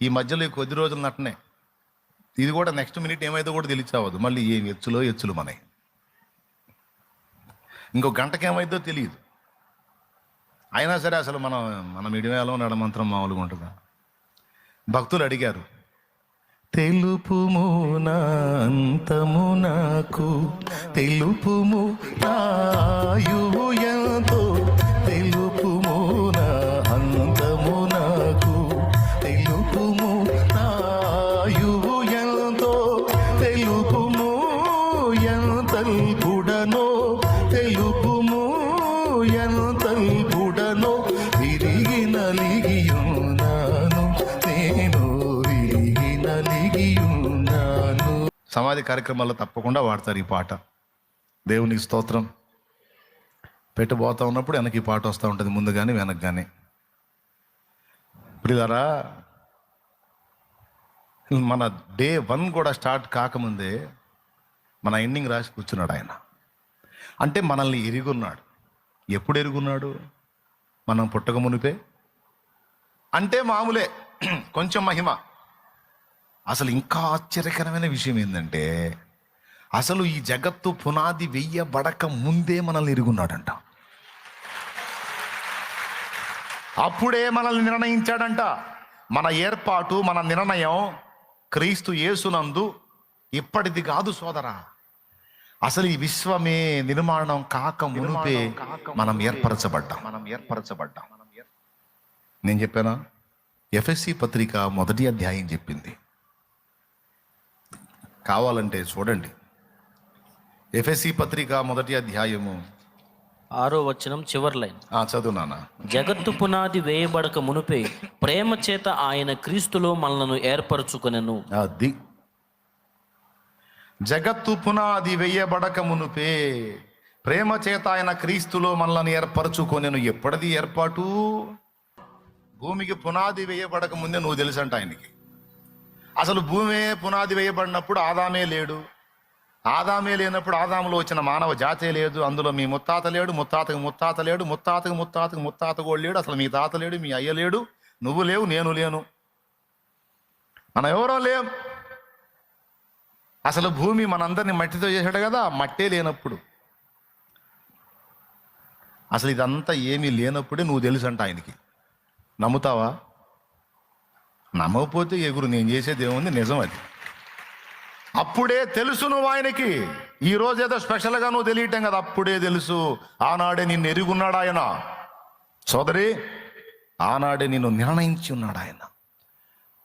ఈ మధ్యలో ఈ కొద్ది రోజులు నట్టనే, ఇది కూడా నెక్స్ట్ మినిట్ ఏమైతే కూడా తెలియచావద్దు. మళ్ళీ ఏం ఎచ్చులు మనవి, ఇంకో గంటకి ఏమైందో తెలియదు. అయినా సరే అసలు మన మీడియాలో నడమంత్రం మామూలుగా ఉంటుందా? భక్తులు అడిగారు, తెలుపుము నా అంతము నాకు, తెలుపుము నాయువు ఎంతో, తెలుపుము నా అంతము నాకు, తెలుపుము నాయువు ఎంతో, తెలుపుము ఎంతల్పుడనో, తెలుపుము ఎంతల్పుడనో, విరిగి నలిగియున్నాను నేను, విరిగి నలిగియున్నాను. సమాధి కార్యక్రమాల్లో తప్పకుండా వాడతారు ఈ పాట. దేవునికి స్తోత్రం. పెట్టబోతా ఉన్నప్పుడు వెనక్కి ఈ పాట వస్తూ ఉంటుంది, ముందు కానీ వెనక్కి కానీ. ప్రియులారా, మన డే 1 కూడా స్టార్ట్ కాకముందే మన ఎండింగ్ రాసి కూర్చున్నాడు ఆయన. అంటే మనల్ని ఎరుగున్నాడు. ఎప్పుడు ఎరుగున్నాడు? మనం పుట్టక మునిపే. అంటే మామూలే, కొంచెం మహిమ. అసలు ఇంకా ఆశ్చర్యకరమైన విషయం ఏంటంటే, అసలు ఈ జగత్తు పునాది వెయ్యబడక ముందే మనల్ని ఎరుగున్నాడంట. అప్పుడే మనల్ని నిర్ణయించాడంట. మన ఏర్పాటు, మన నిర్ణయం క్రీస్తు యేసునందు ఇప్పటిది కాదు సోదరా. అసలు ఈ విశ్వమే నిర్మాణం కాక మునుపే మనం ఏర్పరచబడ్డాం. నేను చెప్పానా? ఎఫెసీ పత్రిక 1వ అధ్యాయం చెప్పింది. కావాలంటే చూడండి. ఎఫెసీ పత్రిక 1వ అధ్యాయము 6వ వచనం చివరి లైన్. చదువు నాన్న. జగత్తు పునాది వేయబడక మునుపే ప్రేమ చేత ఆయన క్రీస్తులో మనలను ఏర్పరచుకొనెను. అది జగత్తు పునాది వేయబడక మునుపే ప్రేమ చేత ఆయన క్రీస్తులో మనల్ని ఏర్పరచుకొనెను. ఎప్పటిది ఏర్పాటు? భూమికి పునాది వేయబడక ముందే నువ్వు తెలుసంట ఆయనకి. అసలు భూమి పునాది వేయబడినప్పుడు ఆదామే లేడు. ఆదామే లేనప్పుడు ఆదాములో వచ్చిన మానవ జాతే లేదు. అందులో మీ ముత్తాత లేడు, ముత్తాతకు ముత్తాత లేడు, ముత్తాతకు ముత్తాతకు ముత్తాత కూడా లేడు. అసలు మీ తాత లేడు, మీ అయ్య లేడు, నువ్వు లేవు, నేను లేను, మనం ఎవరో లేం. అసలు భూమి మనందరినీ మట్టితో చేశాడు కదా. మట్టే లేనప్పుడు, అసలు ఇదంతా ఏమీ లేనప్పుడే నువ్వు తెలుసంట ఆయనకి. నమ్ముతావా? నమ్మకపోతే ఎగురు, నేను చేసేది ఏముంది, నిజం అది. అప్పుడే తెలుసు నువ్వు ఆయనకి. ఈ రోజు ఏదో స్పెషల్గా నువ్వు తెలియటం కదా, అప్పుడే తెలుసు. ఆనాడే నిన్ను ఎరుగున్నాడు ఆయన. సోదరి, ఆనాడే నిన్ను నిర్ణయించి ఉన్నాడు ఆయన.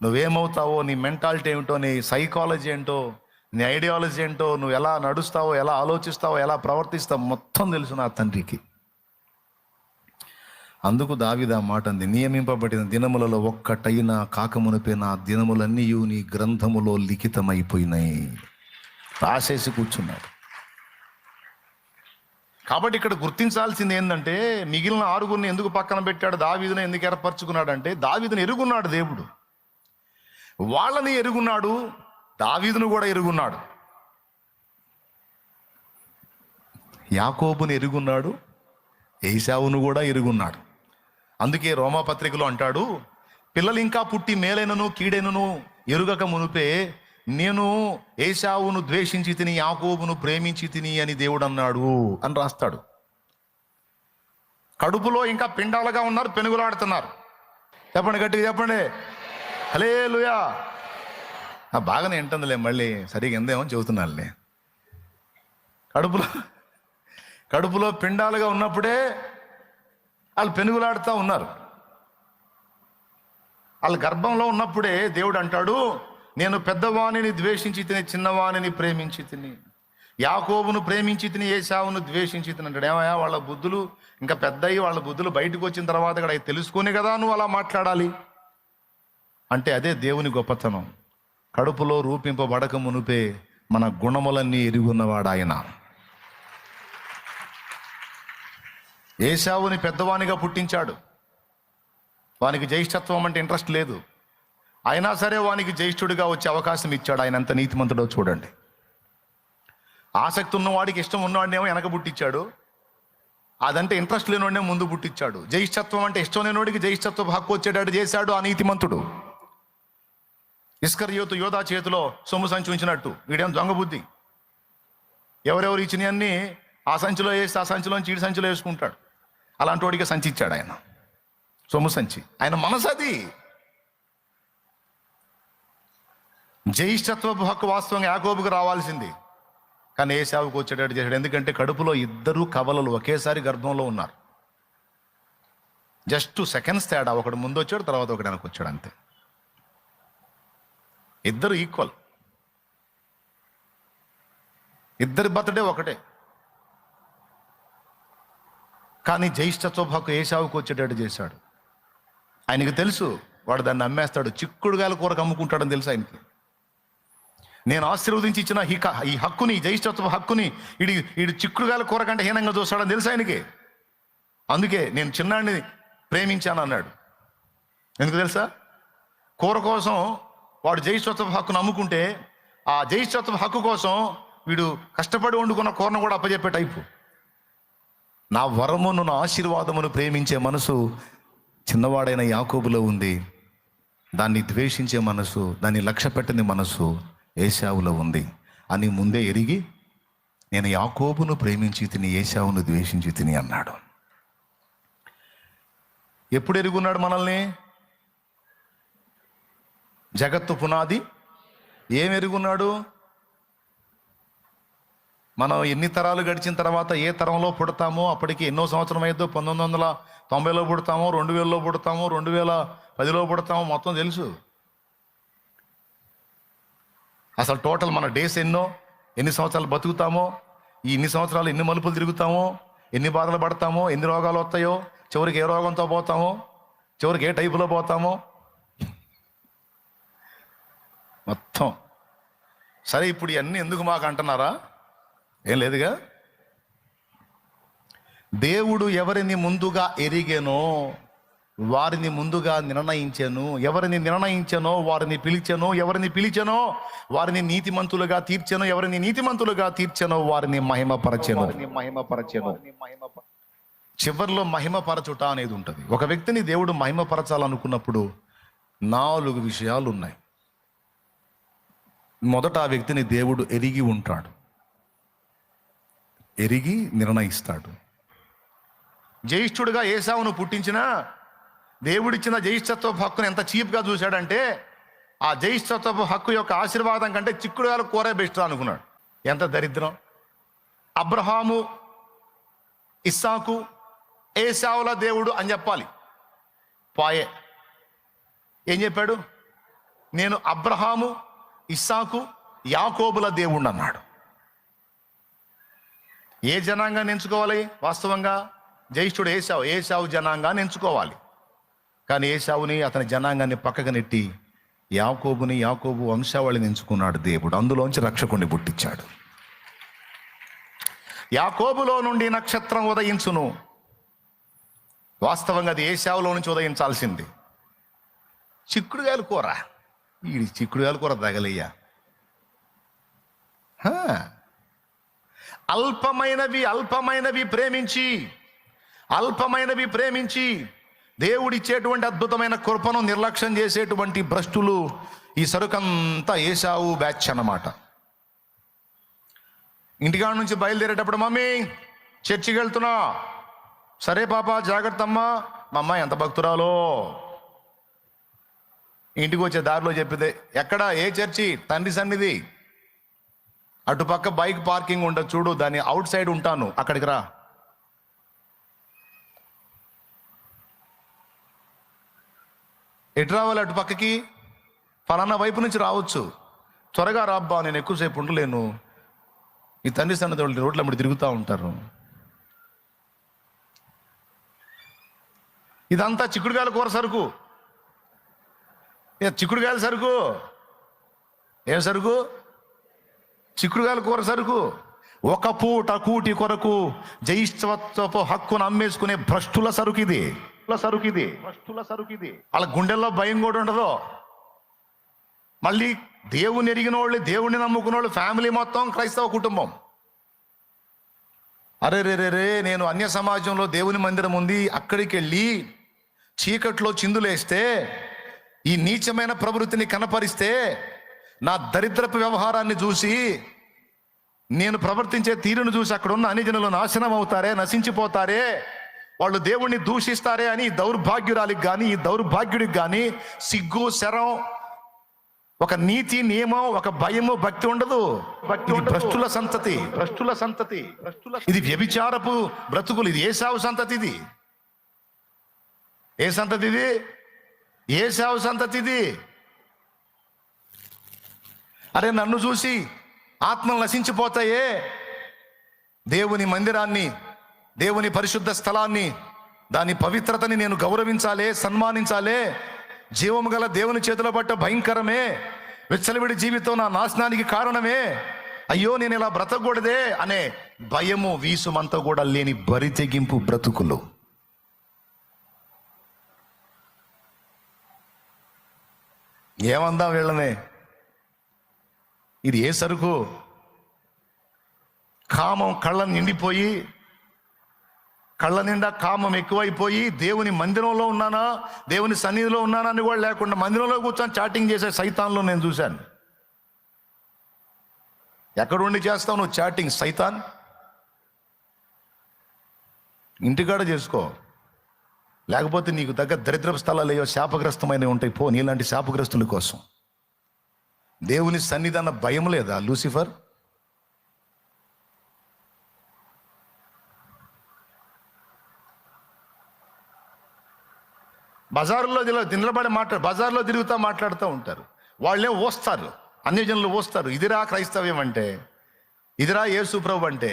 నువ్వేమవుతావో, నీ మెంటాలిటీ ఏమిటో, నీ సైకాలజీ ఏంటో, నీ ఐడియాలజీ ఏంటో, నువ్వు ఎలా నడుస్తావో, ఎలా ఆలోచిస్తావో, ఎలా ప్రవర్తిస్తావో మొత్తం తెలుసు నా తండ్రికి. అందుకు దావీదు ఆ మాట అంది, నియమింపబడిన దినములలో ఒక్కటైనా కాకమునిపే నా దినములన్నీ నీ గ్రంథములో లిఖితమైపోయినాయి. రాసేసి కూర్చున్నాడు. కాబట్టి ఇక్కడ గుర్తించాల్సింది ఏంటంటే, మిగిలిన 6గురిని ఎందుకు పక్కన పెట్టాడు, దావీదును ఎందుకు ఏర్పరచుకున్నాడంటే, దావీదును ఎరుగున్నాడు దేవుడు. వాళ్ళని ఎరుగున్నాడు, దావీదును కూడా ఎరుగున్నాడు. యాకోబుని ఎరుగున్నాడు, ఏశావును కూడా ఎరుగున్నాడు. అందుకే రోమాపత్రికలో అంటాడు, పిల్లలు ఇంకా పుట్టి మేలైనను కీడైనను ఎరుగక మునుపే నేను ఏశావును ద్వేషించి తిని యాకోబును ప్రేమించి తిని అని దేవుడు అన్నాడు అని రాస్తాడు. కడుపులో ఇంకా పిండాలుగా ఉన్నారు, పెనుగులాడుతున్నారు. చెప్పండి, గట్టిగా చెప్పండి, హల్లెలూయా. బాగానే వింటుందిలే, మళ్ళీ సరిగా ఎందేమో చెబుతున్నానులే. కడుపులో పిండాలుగా ఉన్నప్పుడే వాళ్ళు పెనుగులాడుతూ ఉన్నారు. వాళ్ళ గర్భంలో ఉన్నప్పుడే దేవుడు అంటాడు, నేను పెద్దవాణిని ద్వేషించి తిని, చిన్నవాణిని ప్రేమించి తిని, యాకోబును ప్రేమించి తిని, ఏశావును ద్వేషించి తిని అంటాడు. ఏమయ్యా, వాళ్ళ బుద్ధులు ఇంకా పెద్దయి, వాళ్ళ బుద్ధులు బయటకు వచ్చిన తర్వాత కూడా అవి తెలుసుకుని కదా నువ్వు అలా మాట్లాడాలి అంటే అదే దేవుని గొప్పతనం. కడుపులో రూపింపబడక మునుపే మన గుణములన్నీ ఎరుగున్నవాడు ఆయన. ఏశావుని పెద్దవానిగా పుట్టించాడు. వానికి జ్యేష్ఠత్వం అంటే ఇంట్రెస్ట్ లేదు, అయినా సరే వానికి జ్యేష్ఠుడిగా వచ్చే అవకాశం ఇచ్చాడు. ఆయన ఎంత నీతిమంతుడో చూడండి. ఆసక్తి ఉన్నవాడికి, ఇష్టం ఉన్నవాడినేమో వెనక పుట్టించాడు, అదంటే ఇంట్రెస్ట్ లేనివాడినే ముందు పుట్టించాడు. జ్యేష్ఠత్వం అంటే ఇష్టం లేనివాడికి జ్యేష్ఠత్వ హక్కు వచ్చేటట్టు చేశాడు ఆ నీతిమంతుడు. ఇస్కరియోతు యోధా చేతిలో సొమ్ము సంచి ఉంచినట్టు వీడేం దొంగ బుద్ధి. ఎవరెవరు ఇచ్చినవన్నీ ఆ సంచిలో వేసి ఆ సంచిలోంచి ఈ సంచిలో వేసుకుంటాడు. అలాంటి వాడికి సంచి ఇచ్చాడు ఆయన, సొమ్ము సంచి. ఆయన మనసు అది. జ్యేష్ఠత్వపు హక్కు వాస్తవంగా యాకోబుకు రావాల్సింది, కానీ ఏశావుకు వచ్చేటట్టు చేశాడు. ఎందుకంటే కడుపులో ఇద్దరు కవలలు ఒకేసారి గర్భంలో ఉన్నారు. జస్ట్ సెకండ్స్ తేడా, ఒకడు ముందు వచ్చాడు, తర్వాత ఒకడు వెనక్కి వచ్చాడు, అంతే. ఇద్దరు ఈక్వల్, ఇద్దరి బర్త్డే ఒకటే. కానీ జ్యేష్ఠత్వపు హక్కు ఏశావుకు వచ్చేటట్టు చేశాడు. ఆయనకి తెలుసు వాడు దాన్ని అమ్మేస్తాడు, చిక్కుడుగాయల కూరకు అమ్ముకుంటాడని తెలుసు ఆయనకి. నేను ఆశీర్వదించి ఇచ్చిన ఈ హక్కుని, జ్యేష్ఠత్వ హక్కుని ఈడు చిక్కుడుగాయల కూర కంటే హీనంగా చూస్తాడని తెలుసు ఆయనకి. అందుకే నేను చిన్నాడిని ప్రేమించాను అన్నాడు. ఎందుకు తెలుసా? కూర కోసం వాడు జ్యేష్ఠత్వ హక్కును అమ్ముకుంటే, ఆ జ్యేష్ఠత్వ హక్కు కోసం వీడు కష్టపడి వండుకున్న కూరను కూడా అప్పచెప్పే టైపు. నా వరమును, నా ఆశీర్వాదమును ప్రేమించే మనసు చిన్నవాడైన యాకోబులో ఉంది. దాన్ని ద్వేషించే మనసు, దాన్ని లక్ష్య పెట్టని మనసు ఏశావులో ఉంది అని ముందే ఎరిగి, నేను యాకోబును ప్రేమించి తిని, ఏశావును ద్వేషించి తిని అన్నాడు. ఎప్పుడు ఎరుగున్నాడు మనల్ని? జగత్తు పునాది ఏం ఎరుగున్నాడు? మనం ఎన్ని తరాలు గడిచిన తర్వాత ఏ తరంలో పుడతామో, అప్పటికి ఎన్నో సంవత్సరం అయ్యో, 1990లో పుడతామో, 2000లో పుడతామో, 2010లో పుడతామో, మొత్తం తెలుసు. అసలు టోటల్ మన డేస్ ఎన్ని సంవత్సరాలు బతుకుతామో, ఈ ఇన్ని సంవత్సరాలు ఎన్ని మలుపులు తిరుగుతామో, ఎన్ని బాధలు పడతామో, ఎన్ని రోగాలు వస్తాయో, చివరికి ఏ రోగంతో పోతామో, చివరికి ఏ టైపులో పోతామో మొత్తం. సరే, ఇప్పుడు ఇవన్నీ ఎందుకు మాకు అంటున్నారా? ఏం లేదుగా. దేవుడు ఎవరిని ముందుగా ఎరిగేనో వారిని ముందుగా నిర్ణయించాను, ఎవరిని నిర్ణయించానో వారిని పిలిచాను, ఎవరిని పిలిచానో వారిని నీతిమంతులుగా తీర్చాను, ఎవరిని నీతిమంతులుగా తీర్చానో వారిని మహిమపరచెను. చివర్లో మహిమపరచుట అనేది ఉంటుంది. ఒక వ్యక్తిని దేవుడు మహిమపరచాలనుకున్నప్పుడు 4 విషయాలు ఉన్నాయి. మొదట ఆ వ్యక్తిని దేవుడు ఎరిగి ఉంటాడు, ఎరిగి నిర్ణయిస్తాడు. జ్యేష్ఠుడిగా ఏశావును పుట్టించిన దేవుడిచ్చిన జ్యేష్ఠత్వపు హక్కును ఎంత చీప్గా చూశాడంటే, ఆ జ్యేష్ఠత్వపు హక్కు యొక్క ఆశీర్వాదం కంటే చిక్కుడుగాయల కూరే బెస్ట్ అనుకున్నాడు. ఎంత దరిద్రం! అబ్రహాము, ఇస్సాకు, ఏశావుల దేవుడు అని చెప్పాలి, పాయే. ఏం చెప్పాడు? నేను అబ్రహాము, ఇస్సాకు, యాకోబుల దేవుడు అన్నాడు. ఏ జనాంగాన్ని ఎంచుకోవాలి? వాస్తవంగా జ్యేష్ఠుడు ఏశావు జనాంగాన్ని ఎంచుకోవాలి. కానీ ఏశావుని, అతని జనాంగాన్ని పక్కకు నెట్టి యాకోబు వంశావళిని ఎంచుకున్నాడు దేవుడు. అందులోంచి రక్షకుడిని పుట్టించాడు. యాకోబులో నుండి నక్షత్రం ఉదయించును. వాస్తవంగా అది ఏశావులో నుంచి ఉదయించాల్సింది. చిక్కుడుగాయల కూర, ఈ చిక్కుడుగాయల కూర తగలయ్యా. అల్పమైనవి ప్రేమించి దేవుడిచ్చేటువంటి అద్భుతమైన కృపను నిర్లక్ష్యం చేసేటువంటి భ్రష్టులు ఈ సరుకంతా ఏశావు బ్యాచ్ అన్నమాట. ఇంటికాడ నుంచి బయలుదేరేటప్పుడు, మమ్మీ చర్చికి వెళ్తున్నా. సరే పాప, జాగ్రత్త అమ్మా. మా అమ్మ ఎంత భక్తురాలో. ఇంటికి వచ్చే దారిలో చెప్పింది, ఎక్కడ, ఏ చర్చి? తండ్రి సన్నిధి. అటుపక్క బైక్ పార్కింగ్ ఉండదు చూడు, దాని అవుట్ సైడ్ ఉంటాను, అక్కడికి రా. ఎటు రావాలి? అటు పక్కకి ఫలానా వైపు నుంచి రావచ్చు. త్వరగా రాబ్బా, నేను ఎక్కువసేపు ఉండలేను. ఈ తండ్రి సన్నది వాళ్ళు రోడ్ల అమ్మడి తిరుగుతూ ఉంటారు. ఇదంతా చిక్కుడుగాయల కూర సరుకు. చిక్కుడుగాయల సరుకు. ఏం సరుకు? చిక్కుడుగాయల కూర సరుకు. ఒక పూట కూటి కొరకు జయిష్టత్వపు హక్కును అమ్మేసుకునే భ్రష్టుల సరుకు ఇది. వాళ్ళ గుండెల్లో భయం కూడా ఉండదు. మళ్ళీ దేవుని ఎరిగిన వాళ్ళు, దేవుణ్ణి నమ్ముకున్న వాళ్ళు, ఫ్యామిలీ మొత్తం క్రైస్తవ కుటుంబం. అరే రే రే రే, నేను అన్య సమాజంలో దేవుని మందిరం ఉంది, అక్కడికి వెళ్ళి చీకట్లో చిందులేస్తే, ఈ నీచమైన ప్రవృత్తిని కనపరిస్తే, నా దరిద్రపు వ్యవహారాన్ని చూసి, నేను ప్రవర్తించే తీరును చూసి అక్కడ ఉన్న అన్యజనులు నాశనం అవుతారే, నశించిపోతారే, వాళ్ళు దేవుణ్ణి దూషిస్తారే అని ఈ దౌర్భాగ్యురాలికి కానీ, ఈ దౌర్భాగ్యుడికి కానీ సిగ్గు, శరం, ఒక నీతి, నియమం, ఒక భయము, భక్తి ఉండదు. ఇది భ్రష్టుల సంతతి. ఇది వ్యభిచారపు బ్రతుకులు. ఇది ఏశావు సంతతి. ఇది ఏ సంతతి? ఇది ఏశావు సంతతి. ఇది అరే, నన్ను చూసి ఆత్మలు నశించిపోతాయే, దేవుని మందిరాన్ని, దేవుని పరిశుద్ధ స్థలాన్ని, దాని పవిత్రతని నేను గౌరవించాలే, సన్మానించాలే. జీవము గల దేవుని చేతిలో పట్ట భయంకరమే, విచ్చలవిడి జీవితం నా నాశనానికి కారణమే, అయ్యో నేను ఇలా బ్రతకూడదే అనే భయము, వీసుమంతా కూడా లేని బరితెగింపు బ్రతుకులు. ఏమందాం వీళ్ళనే? ఇది ఏ సరుకు? కామం కళ్ళ నిండిపోయి, కళ్ళ నిండా కామం ఎక్కువైపోయి, దేవుని మందిరంలో ఉన్నానా, దేవుని సన్నిధిలో ఉన్నానా అని కూడా లేకుండా మందిరంలో కూర్చొని చాటింగ్ చేసే సైతాన్లో నేను చూశాను. ఎక్కడుండి చేస్తావు నువ్వు చాటింగ్ సైతాన్? ఇంటికాడ చేసుకో, లేకపోతే నీకు దగ్గర దరిద్రపు స్థలాలు ఏవో శాపగ్రస్తమైనవి ఉంటాయి. పో, నీలాంటి శాపగ్రస్తుల కోసం. దేవుని సన్నిధి అన్న భయం లేదా లూసిఫర్? బజారులో నిలబడి బజార్లో తిరుగుతూ మాట్లాడుతూ ఉంటారు. వాళ్ళే ఓస్తారు, అన్యజనులు ఓస్తారు. ఇదిరా క్రైస్తవ్యం అంటే, ఇదిరా యేసు ప్రభు అంటే.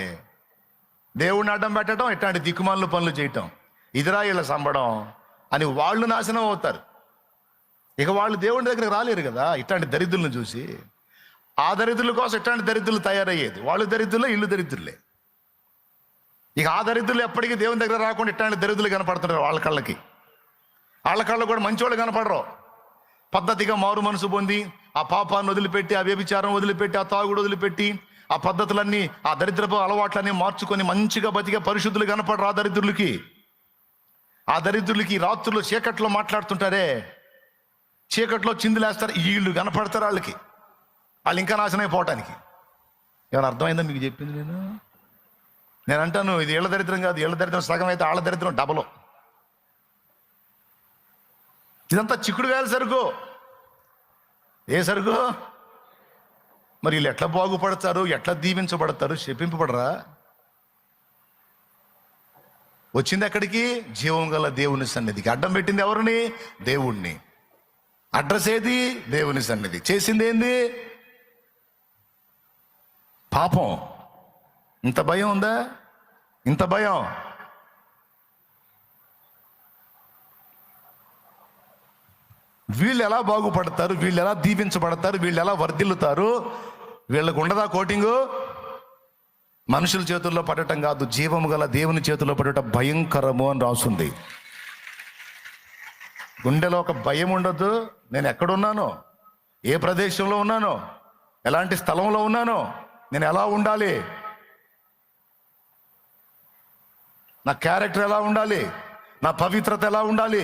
దేవుడిని అడ్డం పెట్టడం, ఇట్లాంటి దిక్కుమాలను పనులు చేయటం, ఇదిరా వీళ్ళ సంబడం అని వాళ్ళు నాశనం అవుతారు. ఇక వాళ్ళు దేవుని దగ్గరికి రాలేరు కదా ఇట్లాంటి దరిద్రులను చూసి. ఆ దరిద్రుల కోసం ఇట్లాంటి దరిద్రులు తయారయ్యేది. వాళ్ళు దరిద్రులే, ఇల్లు దరిద్రులే. ఇక ఆ దరిద్రులు ఎప్పటికీ దేవుని దగ్గర రాకుండా ఇట్లాంటి దరిద్రులు కనపడుతుంటారు. వాళ్ళ కళ్ళకి, వాళ్ళ కళ్ళు కూడా మంచివాళ్ళు కనపడరు. పద్ధతిగా మారు మనసు పొంది, ఆ పాపాన్ని వదిలిపెట్టి, ఆ వ్యభిచారం వదిలిపెట్టి, ఆ తాగుడు వదిలిపెట్టి, ఆ పద్ధతులన్నీ, ఆ దరిద్రపు అలవాట్లన్నీ మార్చుకొని మంచిగా బతికే పరిశుద్ధులు కనపడరు ఆ దరిద్రులకి. రాత్రులు చీకట్లో మాట్లాడుతుంటారే, చీకట్లో చిందులేస్తారు, వీళ్ళు కనపడతారు వాళ్ళకి. వాళ్ళు ఇంకా నాశనం అయిపోవటానికి. ఏమైనా అర్థమైందా మీకు చెప్పింది? నేను అంటాను, ఇది ఏళ్ళ దరిద్రం కాదు. ఏళ్ళ దరిద్రం సగం అయితే వాళ్ళ దరిద్రం డబలు. ఇదంతా చిక్కుడుగాయల సరుకు. ఏ సరుకు? మరి వీళ్ళు ఎట్లా బాగుపడతారు, ఎట్లా దీవించబడతారు, శపింపబడరా? వచ్చింది ఎక్కడికి? జీవం గల దేవుని సన్నిధికి. అడ్డం పెట్టింది ఎవరిని? దేవుణ్ణి. అడ్రస్ ఏది? దేవుని సన్నిధి. చేసింది ఏంది? పాపం. ఇంత భయం ఉందా? ఇంత భయం. వీళ్ళు ఎలా బాగుపడతారు, వీళ్ళు ఎలా దీవించబడతారు, వీళ్ళు ఎలా వర్ధిల్లుతారు? వీళ్ళకు ఉండదా కోటింగు? మనుషుల చేతుల్లో పడటం కాదు, జీవము గల దేవుని చేతుల్లో పడటం భయంకరము అని రాస్తుంది. గుండెలో ఒక భయం ఉండదు. నేను ఎక్కడున్నానో, ఏ ప్రదేశంలో ఉన్నానో, ఎలాంటి స్థలంలో ఉన్నానో, నేను ఎలా ఉండాలి, నా క్యారెక్టర్ ఎలా ఉండాలి, నా పవిత్రత ఎలా ఉండాలి,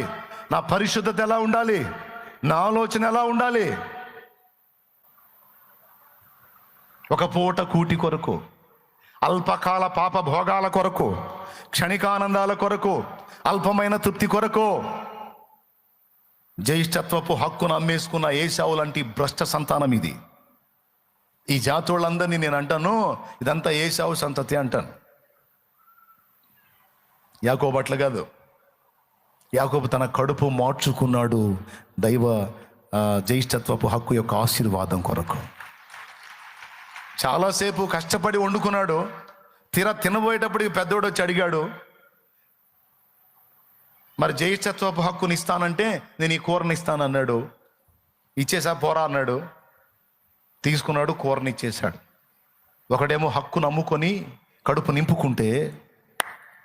నా పరిశుద్ధత ఎలా ఉండాలి, నా ఆలోచన ఎలా ఉండాలి. ఒక పూట కూటి కొరకు, అల్పకాల పాప భోగాల కొరకు, క్షణికానందాల కొరకు, అల్పమైన తృప్తి కొరకు జ్యేష్ఠత్వపు హక్కును అమ్మేసుకున్న ఏశావు లాంటి భ్రష్ట సంతానం ఇది. ఈ జాతులందరినీ నేను అంటాను, ఇదంతా ఏశావు సంతతి అంటాను. యాకోబు అట్లా కాదు. యాకోబు తన కడుపు మార్చుకున్నాడు దైవ జ్యేష్ఠత్వపు హక్కు యొక్క ఆశీర్వాదం కొరకు. చాలాసేపు కష్టపడి వండుకున్నాడు. తినబోయేటప్పటికి పెద్దోడు వచ్చి అడిగాడు, మరి జ్యేష్ఠత్వపు హక్కుని ఇస్తానంటే నేను ఈ కూరని ఇస్తాను అన్నాడు. ఇచ్చేసా పోరా అన్నాడు. తీసుకున్నాడు, కూరని ఇచ్చేశాడు. ఒకడేమో హక్కును నమ్ముకొని కడుపు నింపుకుంటే,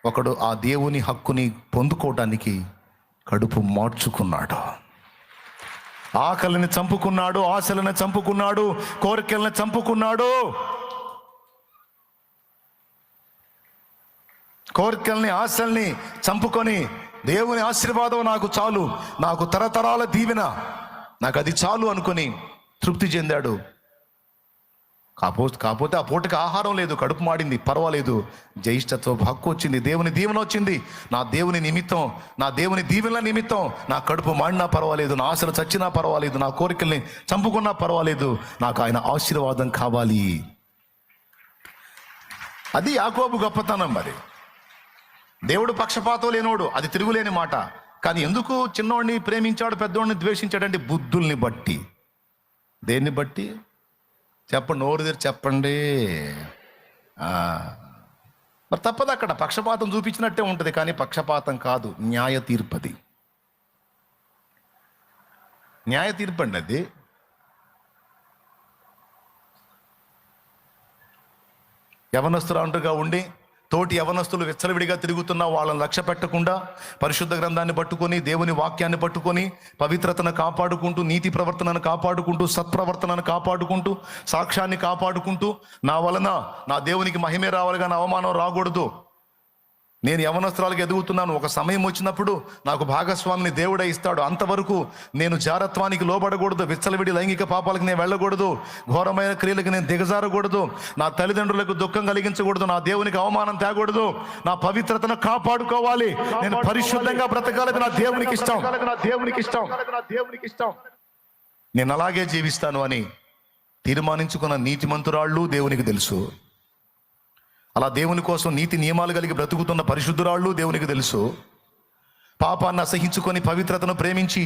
ఒకడు ఆ దేవుని హక్కుని పొందుకోవడానికి కడుపు మార్చుకున్నాడు. ఆకలిని చంపుకున్నాడు, ఆశలను చంపుకున్నాడు, కోరికలను చంపుకున్నాడు. కోరికల్ని, ఆశల్ని చంపుకొని దేవుని ఆశీర్వాదం నాకు చాలు, నాకు తరతరాల దీవెన, నాకు అది చాలు అనుకొని తృప్తి చెందాడు. కాకపోతే ఆ పూటకి ఆహారం లేదు, కడుపు మాడింది, పర్వాలేదు. జ్యేష్ఠత్వ హక్కు వచ్చింది, దేవుని దీవెన వచ్చింది. నా దేవుని నిమిత్తం, నా దేవుని దీవెనల నిమిత్తం నా కడుపు మాడినా పర్వాలేదు, నా ఆశలు చచ్చినా పర్వాలేదు, నా కోరికల్ని చంపుకున్నా పర్వాలేదు, నాకు ఆయన ఆశీర్వాదం కావాలి. అది యాకోబు గొప్పతనం. మరి దేవుడు పక్షపాతం లేనోడు, అది తిరుగులేని మాట. కానీ ఎందుకు చిన్నోడిని ప్రేమించాడు, పెద్దోడిని ద్వేషించాడంటే బుద్ధుల్ని బట్టి. దేన్ని బట్టి చెప్పండి, నోరు తెరిచి చెప్పండి. మరి తప్పదు, అక్కడ పక్షపాతం చూపించినట్టే ఉంటుంది, కానీ పక్షపాతం కాదు, న్యాయ తీర్పది. న్యాయ తీర్పు అండి అది. యవనస్తులంటగా ఉండి తోటి యవనస్తులు విచ్చలవిడిగా తిరుగుతున్న వాళ్ళని లక్ష్య పెట్టకుండా పరిశుద్ధ గ్రంథాన్ని పట్టుకొని, దేవుని వాక్యాన్ని పట్టుకొని, పవిత్రతను కాపాడుకుంటూ, నీతి ప్రవర్తనను కాపాడుకుంటూ, సత్ప్రవర్తనను కాపాడుకుంటూ, సాక్ష్యాన్ని కాపాడుకుంటూ, నా వలన నా దేవునికి మహిమే రావాలి కానీ అవమానం రాకూడదు, నేను యవనస్త్రాలకు ఎదుగుతున్నాను, ఒక సమయం వచ్చినప్పుడు నాకు భాగస్వామిని దేవుడే ఇస్తాడు, అంతవరకు నేను జారత్వానికి లోబడకూడదు, విచ్చలవిడి లైంగిక పాపాలకు నేను వెళ్ళకూడదు, ఘోరమైన క్రియలకు నేను దిగజారకూడదు, నా తల్లిదండ్రులకు దుఃఖం కలిగించకూడదు, నా దేవునికి అవమానం తేకూడదు, నా పవిత్రతను కాపాడుకోవాలి, నేను పరిశుద్ధంగా బ్రతకాలి, నా దేవునికి ఇష్టం, నా దేవునికి ఇష్టం, నా దేవునికి ఇష్టం, నేను అలాగే జీవిస్తాను అని తీర్మానించుకున్న నీతిమంతురాళ్ళు దేవునికి తెలుసు. అలా దేవుని కోసం నీతి నియమాలు కలిగి బ్రతుకుతున్న పరిశుద్ధురాళ్ళు దేవునికి తెలుసు. పాపాన్ని అసహించుకొని పవిత్రతను ప్రేమించి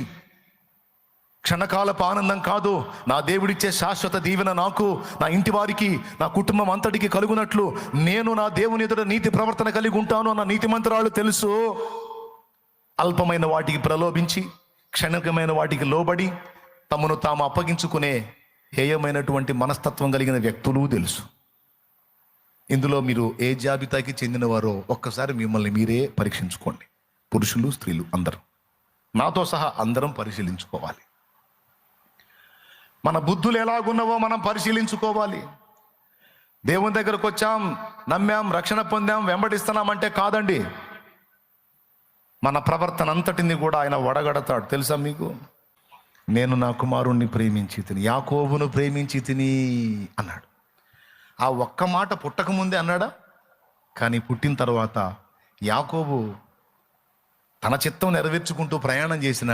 క్షణకాలపు ఆనందం కాదు, నా దేవుడిచ్చే శాశ్వత దీవెన నాకు, నా ఇంటి వారికి, నా కుటుంబం అంతటికి కలుగునట్లు నేను నా దేవుని ఎదుట నీతి ప్రవర్తన కలిగి ఉంటాను అన్న నీతిమంతురాళ్ళు తెలుసు. అల్పమైన వాటికి ప్రలోభించి క్షణికమైన వాటికి లోబడి తమను తాము అప్పగించుకునే హేయమైనటువంటి మనస్తత్వం కలిగిన వ్యక్తులు తెలుసు. ఇందులో మీరు ఏ జాబితాకి చెందినవారో ఒక్కసారి మిమ్మల్ని మీరే పరీక్షించుకోండి. పురుషులు, స్త్రీలు అందరూ, నాతో సహా అందరం పరిశీలించుకోవాలి. మన బుద్ధులు ఎలాగున్నావో మనం పరిశీలించుకోవాలి. దేవుని దగ్గరకు వచ్చాం, నమ్మాం, రక్షణ పొందాం, వెంబడిస్తున్నామంటే కాదండి. మన ప్రవర్తన అంతటిని కూడా ఆయన వడగడతాడు. తెలుసా మీకు? నేను నా కుమారుణ్ణి ప్రేమించి తిని, యాకోబును ప్రేమించి తిని అన్నాడు. ఆ ఒక్క మాట పుట్టకముందే అన్నాడా? కానీ పుట్టిన తర్వాత యాకోబు తన చిత్తం నెరవేర్చుకుంటూ ప్రయాణం చేసిన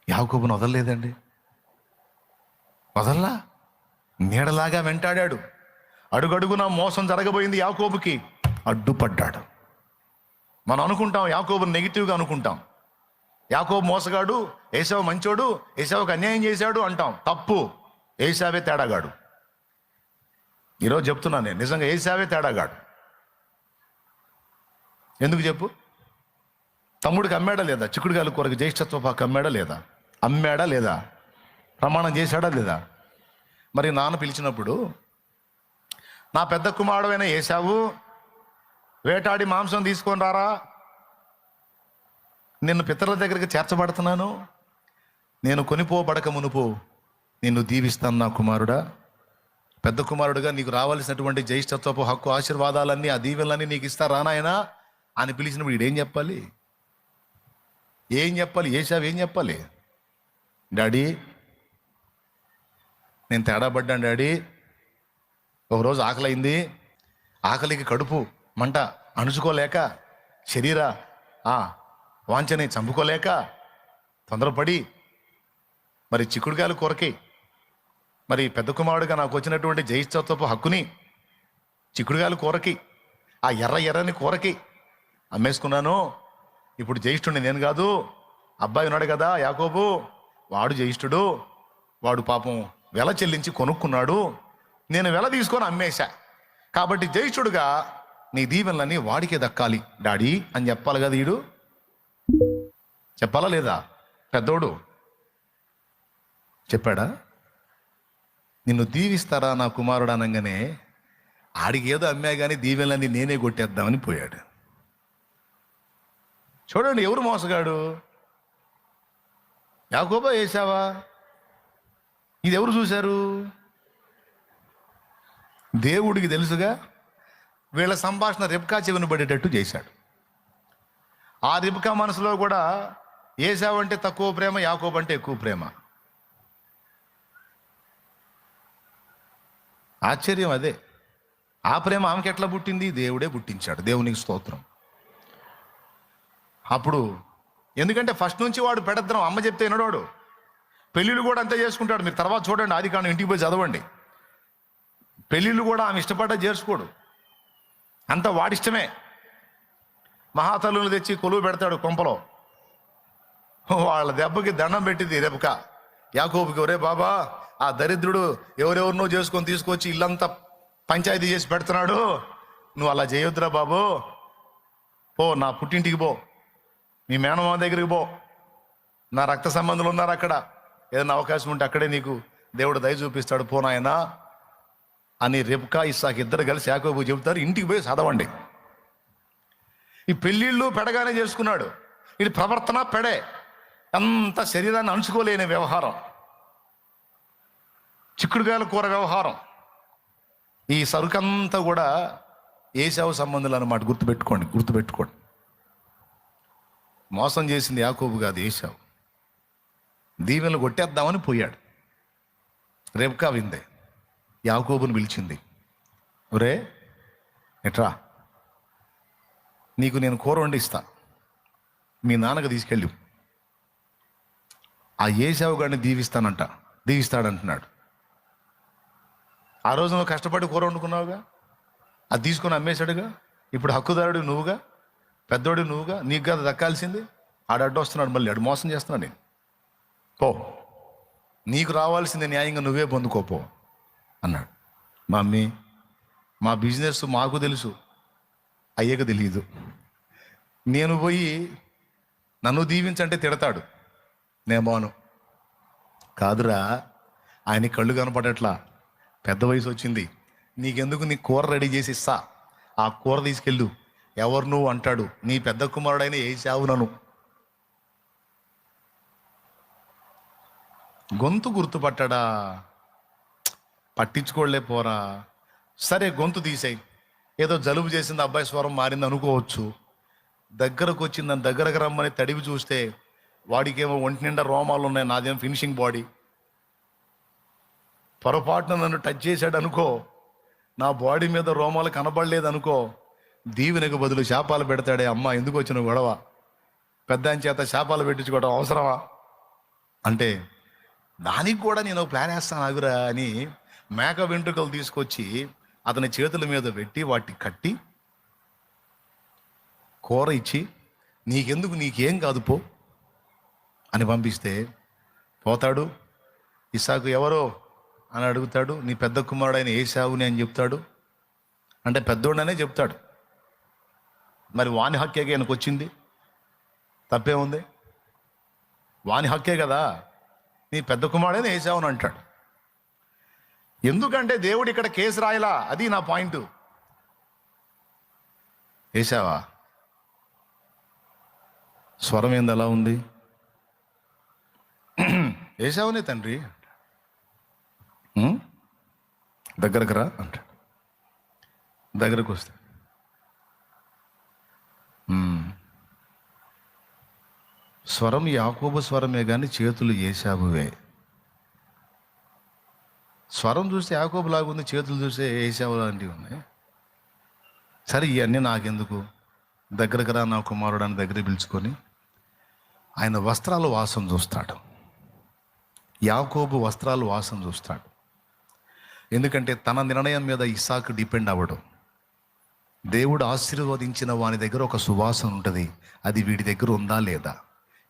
యాకోబును వదలలేదండి. వదల్లా, నీడలాగా వెంటాడాడు. అడుగడుగునా మోసం జరగబోయింది యాకోబుకి, అడ్డుపడ్డాడు. మనం అనుకుంటాం యాకోబుని నెగిటివ్గా అనుకుంటాం. యాకోబు మోసగాడు, ఏశావు మంచోడు, ఏశావుకి అన్యాయం చేశాడు అంటాం. తప్పు. ఏశావే తేడాగాడు. ఈరోజు చెప్తున్నాను నేను, నిజంగా ఏశావే తేడాగాడు. ఎందుకు చెప్పు? తమ్ముడికి అమ్మాడా లేదా? చిక్కుడుగాయల కూరకి జ్యేష్ఠత్వపాకు అమ్మాడా లేదా? అమ్మాడా లేదా? ప్రమాణం చేశాడా లేదా? మరి నాన్న పిలిచినప్పుడు, నా పెద్ద కుమారుడైన ఏశావు, వేటాడి మాంసం తీసుకొని రారా, నిన్ను పితరుల దగ్గరికి చేర్చబడుతున్నాను, నేను కొనిపోబడక మునుపు నిన్ను దీవిస్తాను నా కుమారుడా, పెద్ద కుమారుడుగా నీకు రావాల్సినటువంటి జ్యేష్ఠత్వపు హక్కు, ఆశీర్వాదాలన్నీ, ఆ దీవెనలన్నీ నీకు ఇస్తారా నాయనా అని పిలిచినప్పుడు వీడేం చెప్పాలి? ఏం చెప్పాలి? ఏశావు ఏం చెప్పాలి? డాడీ, నేను తేడా పడ్డాను డాడీ, ఒకరోజు ఆకలైంది, ఆకలికి కడుపు మంట అణుచుకోలేక, శరీర వాంఛని చంపుకోలేక తొందరపడి మరి చిక్కుడుకాయలు కూరకి, మరి పెద్ద కుమారుడిగా నాకు వచ్చినటువంటి జ్యేష్ఠత్వపు హక్కుని చిక్కుడుకాయలు కూరకి, ఆ ఎర్రని కూరకి అమ్మేసుకున్నాను. ఇప్పుడు జ్యేష్ఠుడిని నేను కాదు, అబ్బాయి ఉన్నాడు కదా యాకోబు, వాడు జ్యేష్ఠుడు, వాడు పాపం వెల చెల్లించి కొనుక్కున్నాడు, నేను వెల తీసుకొని అమ్మేశా, కాబట్టి జ్యేష్ఠుడుగా నీ దీవెనలన్నీ వాడికే దక్కాలి డాడీ అని చెప్పాలి కదా. వీడు చెప్పాలా లేదా? పెద్దోడు చెప్పాడా? నిన్ను దీవిస్తారా నా కుమారుడు అనగానే ఆడికి ఏదో అమ్మా కానీ దీవెనలన్నీ నేనే కొట్టేద్దామని పోయాడు. చూడండి ఎవరు మోసగాడు, యాకోబా ఏసావా? ఇది ఎవరు చూశారు? దేవుడికి తెలుసుగా. వీళ్ళ సంభాషణ రిబ్కా చెవిన పడేటట్టు చేశాడు. ఆ రిబ్కా మనసులో కూడా ఏసావు అంటే తక్కువ ప్రేమ, యాకోబు అంటే ఎక్కువ ప్రేమ. ఆశ్చర్యం అదే. ఆ ప్రేమ ఆమెకి ఎట్లా పుట్టింది? దేవుడే పుట్టించాడు. దేవునికి స్తోత్రం. అప్పుడు ఎందుకంటే ఫస్ట్ నుంచి వాడు పెడద్రం, అమ్మ చెప్తే వినడోడు. పెళ్ళిళ్ళు కూడా అంతే చేసుకుంటాడు. మీరు తర్వాత చూడండి, ఆదికాండం ఇంటికి పోయి చదవండి. పెళ్ళిళ్ళు కూడా ఆమె ఇష్టపడ్డా చేసుకోడు, అంత వాడిష్టమే. మహాతల్లులు తెచ్చి కొలువు పెడతాడు కొంపలో. వాళ్ళ దెబ్బకి దండం పెట్టింది రెబకా యాకోబుకి. ఒరే బాబా, ఆ దరిద్రుడు ఎవరెవరినో చేసుకొని తీసుకొచ్చి ఇల్లంతా పంచాయతీ చేసి పెడుతున్నాడు, నువ్వు అలా చేయొద్దురా బాబు, పో నా పుట్టింటికి పో, మీ మేనమామ దగ్గరికి పో, నా రక్త సంబంధులు ఉన్నారు అక్కడ, ఏదైనా అవకాశం ఉంటే అక్కడే నీకు దేవుడు దయ చూపిస్తాడు, పో నాయనా అని రెబ్కా ఇస్సాకు ఇద్దరు కలిసి యాకోబు చెబుతారు. ఇంటికి పోయి చదవండి. ఈ పెళ్ళిళ్ళు పెడగానే చేసుకున్నాడు. ఇది ప్రవర్తన పెడే, అంత శరీరాన్ని అణుచుకోలేని వ్యవహారం, చిక్కుడుకాయల కూర వ్యవహారం. ఈ సరుకంతా కూడా ఏశావు సంబంధులు అన్నమాట. గుర్తుపెట్టుకోండి. మోసం చేసింది యాకోబు కాదు, ఏశావు. దీవెనలు కొట్టేద్దామని పోయాడు. రెబ్కా విందే, యాకోబుని పిలిచింది. ఒరే ఎట్రా, నీకు నేను కూర వండిస్తా, మీ నాన్నకు తీసుకెళ్ళి ఆ ఏశావు గారిని దీవిస్తాడంటున్నాడు. ఆ రోజు నువ్వు కష్టపడి కూర వండుకున్నావుగా, అది తీసుకొని అమ్మేశాడుగా, ఇప్పుడు హక్కుదారుడు నువ్వుగా, పెద్దోడు నువ్వుగా, నీకు కదా దక్కాల్సింది. ఆడొస్తున్నాడు, మళ్ళీ ఆడు మోసం చేస్తున్నాడు. నేను పో, నీకు రావాల్సింది న్యాయంగా నువ్వే పొందుకోపో అన్నాడు. మమ్మీ, మా బిజినెస్ మాకు తెలుసు, అయ్యకు తెలియదు. నేను పోయి నన్ను దీవించంటే తిడతాడు, నేమోను. కాదురా, ఆయన కళ్ళు కనపడట్లా, పెద్ద వయసు వచ్చింది, నీకెందుకు, నీ కూర రెడీ చేసి ఇస్తా, ఆ కూర తీసుకెళ్ళు, ఎవరు నువ్వు అంటాడు, నీ పెద్ద కుమారుడైన ఏశావు నన్ను. గొంతు గుర్తుపట్టాడా? పట్టించుకోలే పోరా. సరే గొంతు తీసేయి, ఏదో జలుబు చేసింది, అబ్బాయి స్వరం మారింది అనుకోవచ్చు. దగ్గరకు వచ్చిందని దగ్గరకు రమ్మని తడివి చూస్తే వాడికేమో ఒంటి నిండా రోమాలు ఉన్నాయి, నాదేమో ఫినిషింగ్ బాడీ. పొరపాటున నన్ను టచ్ చేశాడు అనుకో, నా బాడీ మీద రోమాలు కనబడలేదు అనుకో, దీవెనకు బదులు శాపాలు పెడతాడే. అమ్మ, ఎందుకు వచ్చిన గొడవ, పెద్ద ఆయన చేత శాపాలు పెట్టించుకోవడం అవసరమా అంటే, దానికి కూడా నేను ప్లాన్ వేస్తాను ఆగురా అని మేక వెంట్రుకలు తీసుకొచ్చి అతని చేతుల మీద పెట్టి వాటిని కట్టి కూర ఇచ్చి, నీకెందుకు, నీకేం కాదు పో అని పంపిస్తే పోతాడు. ఇస్సాకు ఎవరో అని అడుగుతాడు. నీ పెద్ద కుమారుడైన ఏశావుని అని చెప్తాడు. అంటే పెద్దోడనే చెప్తాడు. మరి వాని హక్కే ఆయనకు వచ్చింది, తప్పే ఉంది, వాని హక్కే కదా. నీ పెద్ద కుమారుడైన ఏశావుని అంటాడు. ఎందుకంటే దేవుడు ఇక్కడ కేసు రాయలా, అది నా పాయింట్. ఏశావా, స్వరం ఏంది అలా ఉంది? ఏశావునే తండ్రి, దగ్గరకు రా అంటాడు. దగ్గరకు వస్తే స్వరం యాకోబు స్వరమే కానీ చేతులు ఏశావువే. స్వరం చూస్తే యాకోబు లాగుంది, చేతులు చూస్తే ఏశావు లాంటివి ఉన్నాయి. సరే ఇవన్నీ నాకెందుకు, దగ్గరకు రా నా కుమారుడు అని దగ్గర పిలుచుకొని ఆయన వస్త్రాలు వాసన చూస్తాడు. యాకోబు వస్త్రాలు వాసన చూస్తాడు. ఎందుకంటే తన నిర్ణయం మీద ఇస్సాకు డిపెండ్ అవ్వడం. దేవుడు ఆశీర్వదించిన వాని దగ్గర ఒక సువాసన ఉంటుంది. అది వీడి దగ్గర ఉందా లేదా?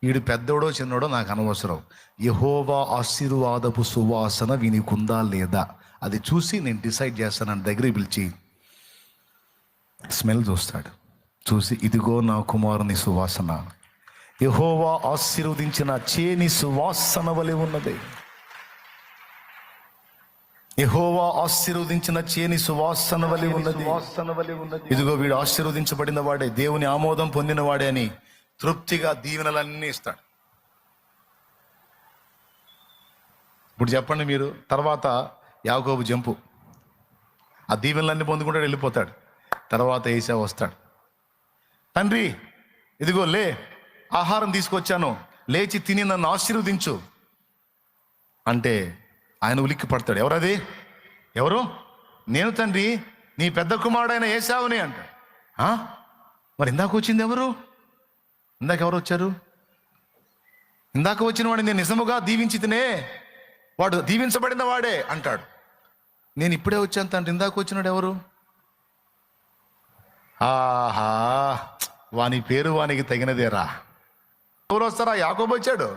వీడు పెద్దోడో చిన్నోడో నాకు అనవసరం. యెహోవా ఆశీర్వాదపు సువాసన వీనికుందా లేదా అది చూసి నేను డిసైడ్ చేస్తాను. అని దగ్గరికి పిలిచి స్మెల్ చూస్తాడు. చూసి ఇదిగో నా కుమారుని సువాసన, యెహోవా ఆశీర్వదించిన చేని సువాసన వలె ఉన్నది. యెహోవా ఆశీర్వదించిన చేని సువాసన వలె ఉన్నది. ఇదిగో వీడు ఆశీర్వదించబడిన వాడే, దేవుని ఆమోదం పొందిన వాడే అని తృప్తిగా దీవెనలన్నీ ఇస్తాడు. ఇప్పుడు చెప్పండి మీరు, తర్వాత యాకోబు జంపు ఆ దీవెనలన్నీ పొందుకుంటాడు, వెళ్ళిపోతాడు. తర్వాత ఏశావు వస్తాడు. తండ్రి ఇదిగో లే, ఆహారం తీసుకొచ్చాను, లేచి తిని నన్ను ఆశీర్వదించు అంటే ఆయన ఉలిక్కి పడతాడు. ఎవరది? ఎవరు? నేను తండ్రి, నీ పెద్ద కుమారుడైన ఏశావుని అంటాడు. మరి ఇందాక వచ్చింది ఎవరు? ఇందాక ఎవరు వచ్చారు? ఇందాక వచ్చిన వాడిని నేను నిజముగా దీవించి తినే, వాడు దీవించబడిన వాడే అంటాడు. నేను ఇప్పుడే వచ్చాను తండ్రి, ఇందాక వచ్చినాడు ఎవరు? ఆహా, వాని పేరు వానికి తగినదేరా. ఎవరు వస్తారా? యాకోబు వచ్చాడు.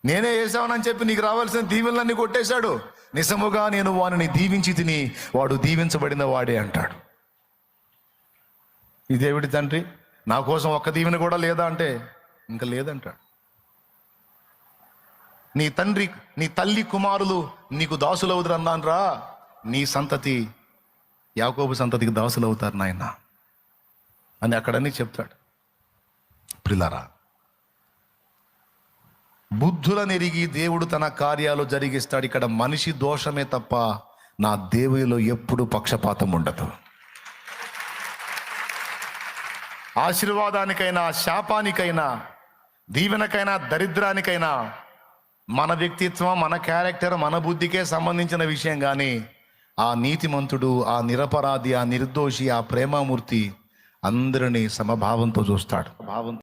నేనే వేసావనని చెప్పి నీకు రావాల్సిన దీవెనలన్నీ కొట్టేశాడు. నిజముగా నేను వానిని దీవించి తిని, వాడు దీవించబడిన వాడే అంటాడు. ఇదేవిడి తండ్రి, నా కోసం ఒక్క దీవెన కూడా లేదా అంటే ఇంకా లేదంటాడు. నీ తండ్రి, నీ తల్లి కుమారులు నీకు దాసులవుతారు అన్నాను రా, నీ సంతతి యాకోబు సంతతికి దాసులు అవుతారు నాయన అని అక్కడన్నీ చెప్తాడు. ప్రిలారా, బుద్ధులనెరిగి దేవుడు తన కార్యాలు జరిగిస్తాడు. ఇక్కడ మనిషి దోషమే తప్ప నా దేవునిలో ఎప్పుడు పక్షపాతం ఉండదు. ఆశీర్వాదానికైనా, శాపానికైనా, దీవెనకైనా, దరిద్రానికైనా మన వ్యక్తిత్వం, మన క్యారెక్టర్, మన బుద్ధికే సంబంధించిన విషయం. కానీ ఆ నీతిమంతుడు, ఆ నిరపరాధి, ఆ నిర్దోషి, ఆ ప్రేమామూర్తి అందరినీ సమభావంతో చూస్తాడు.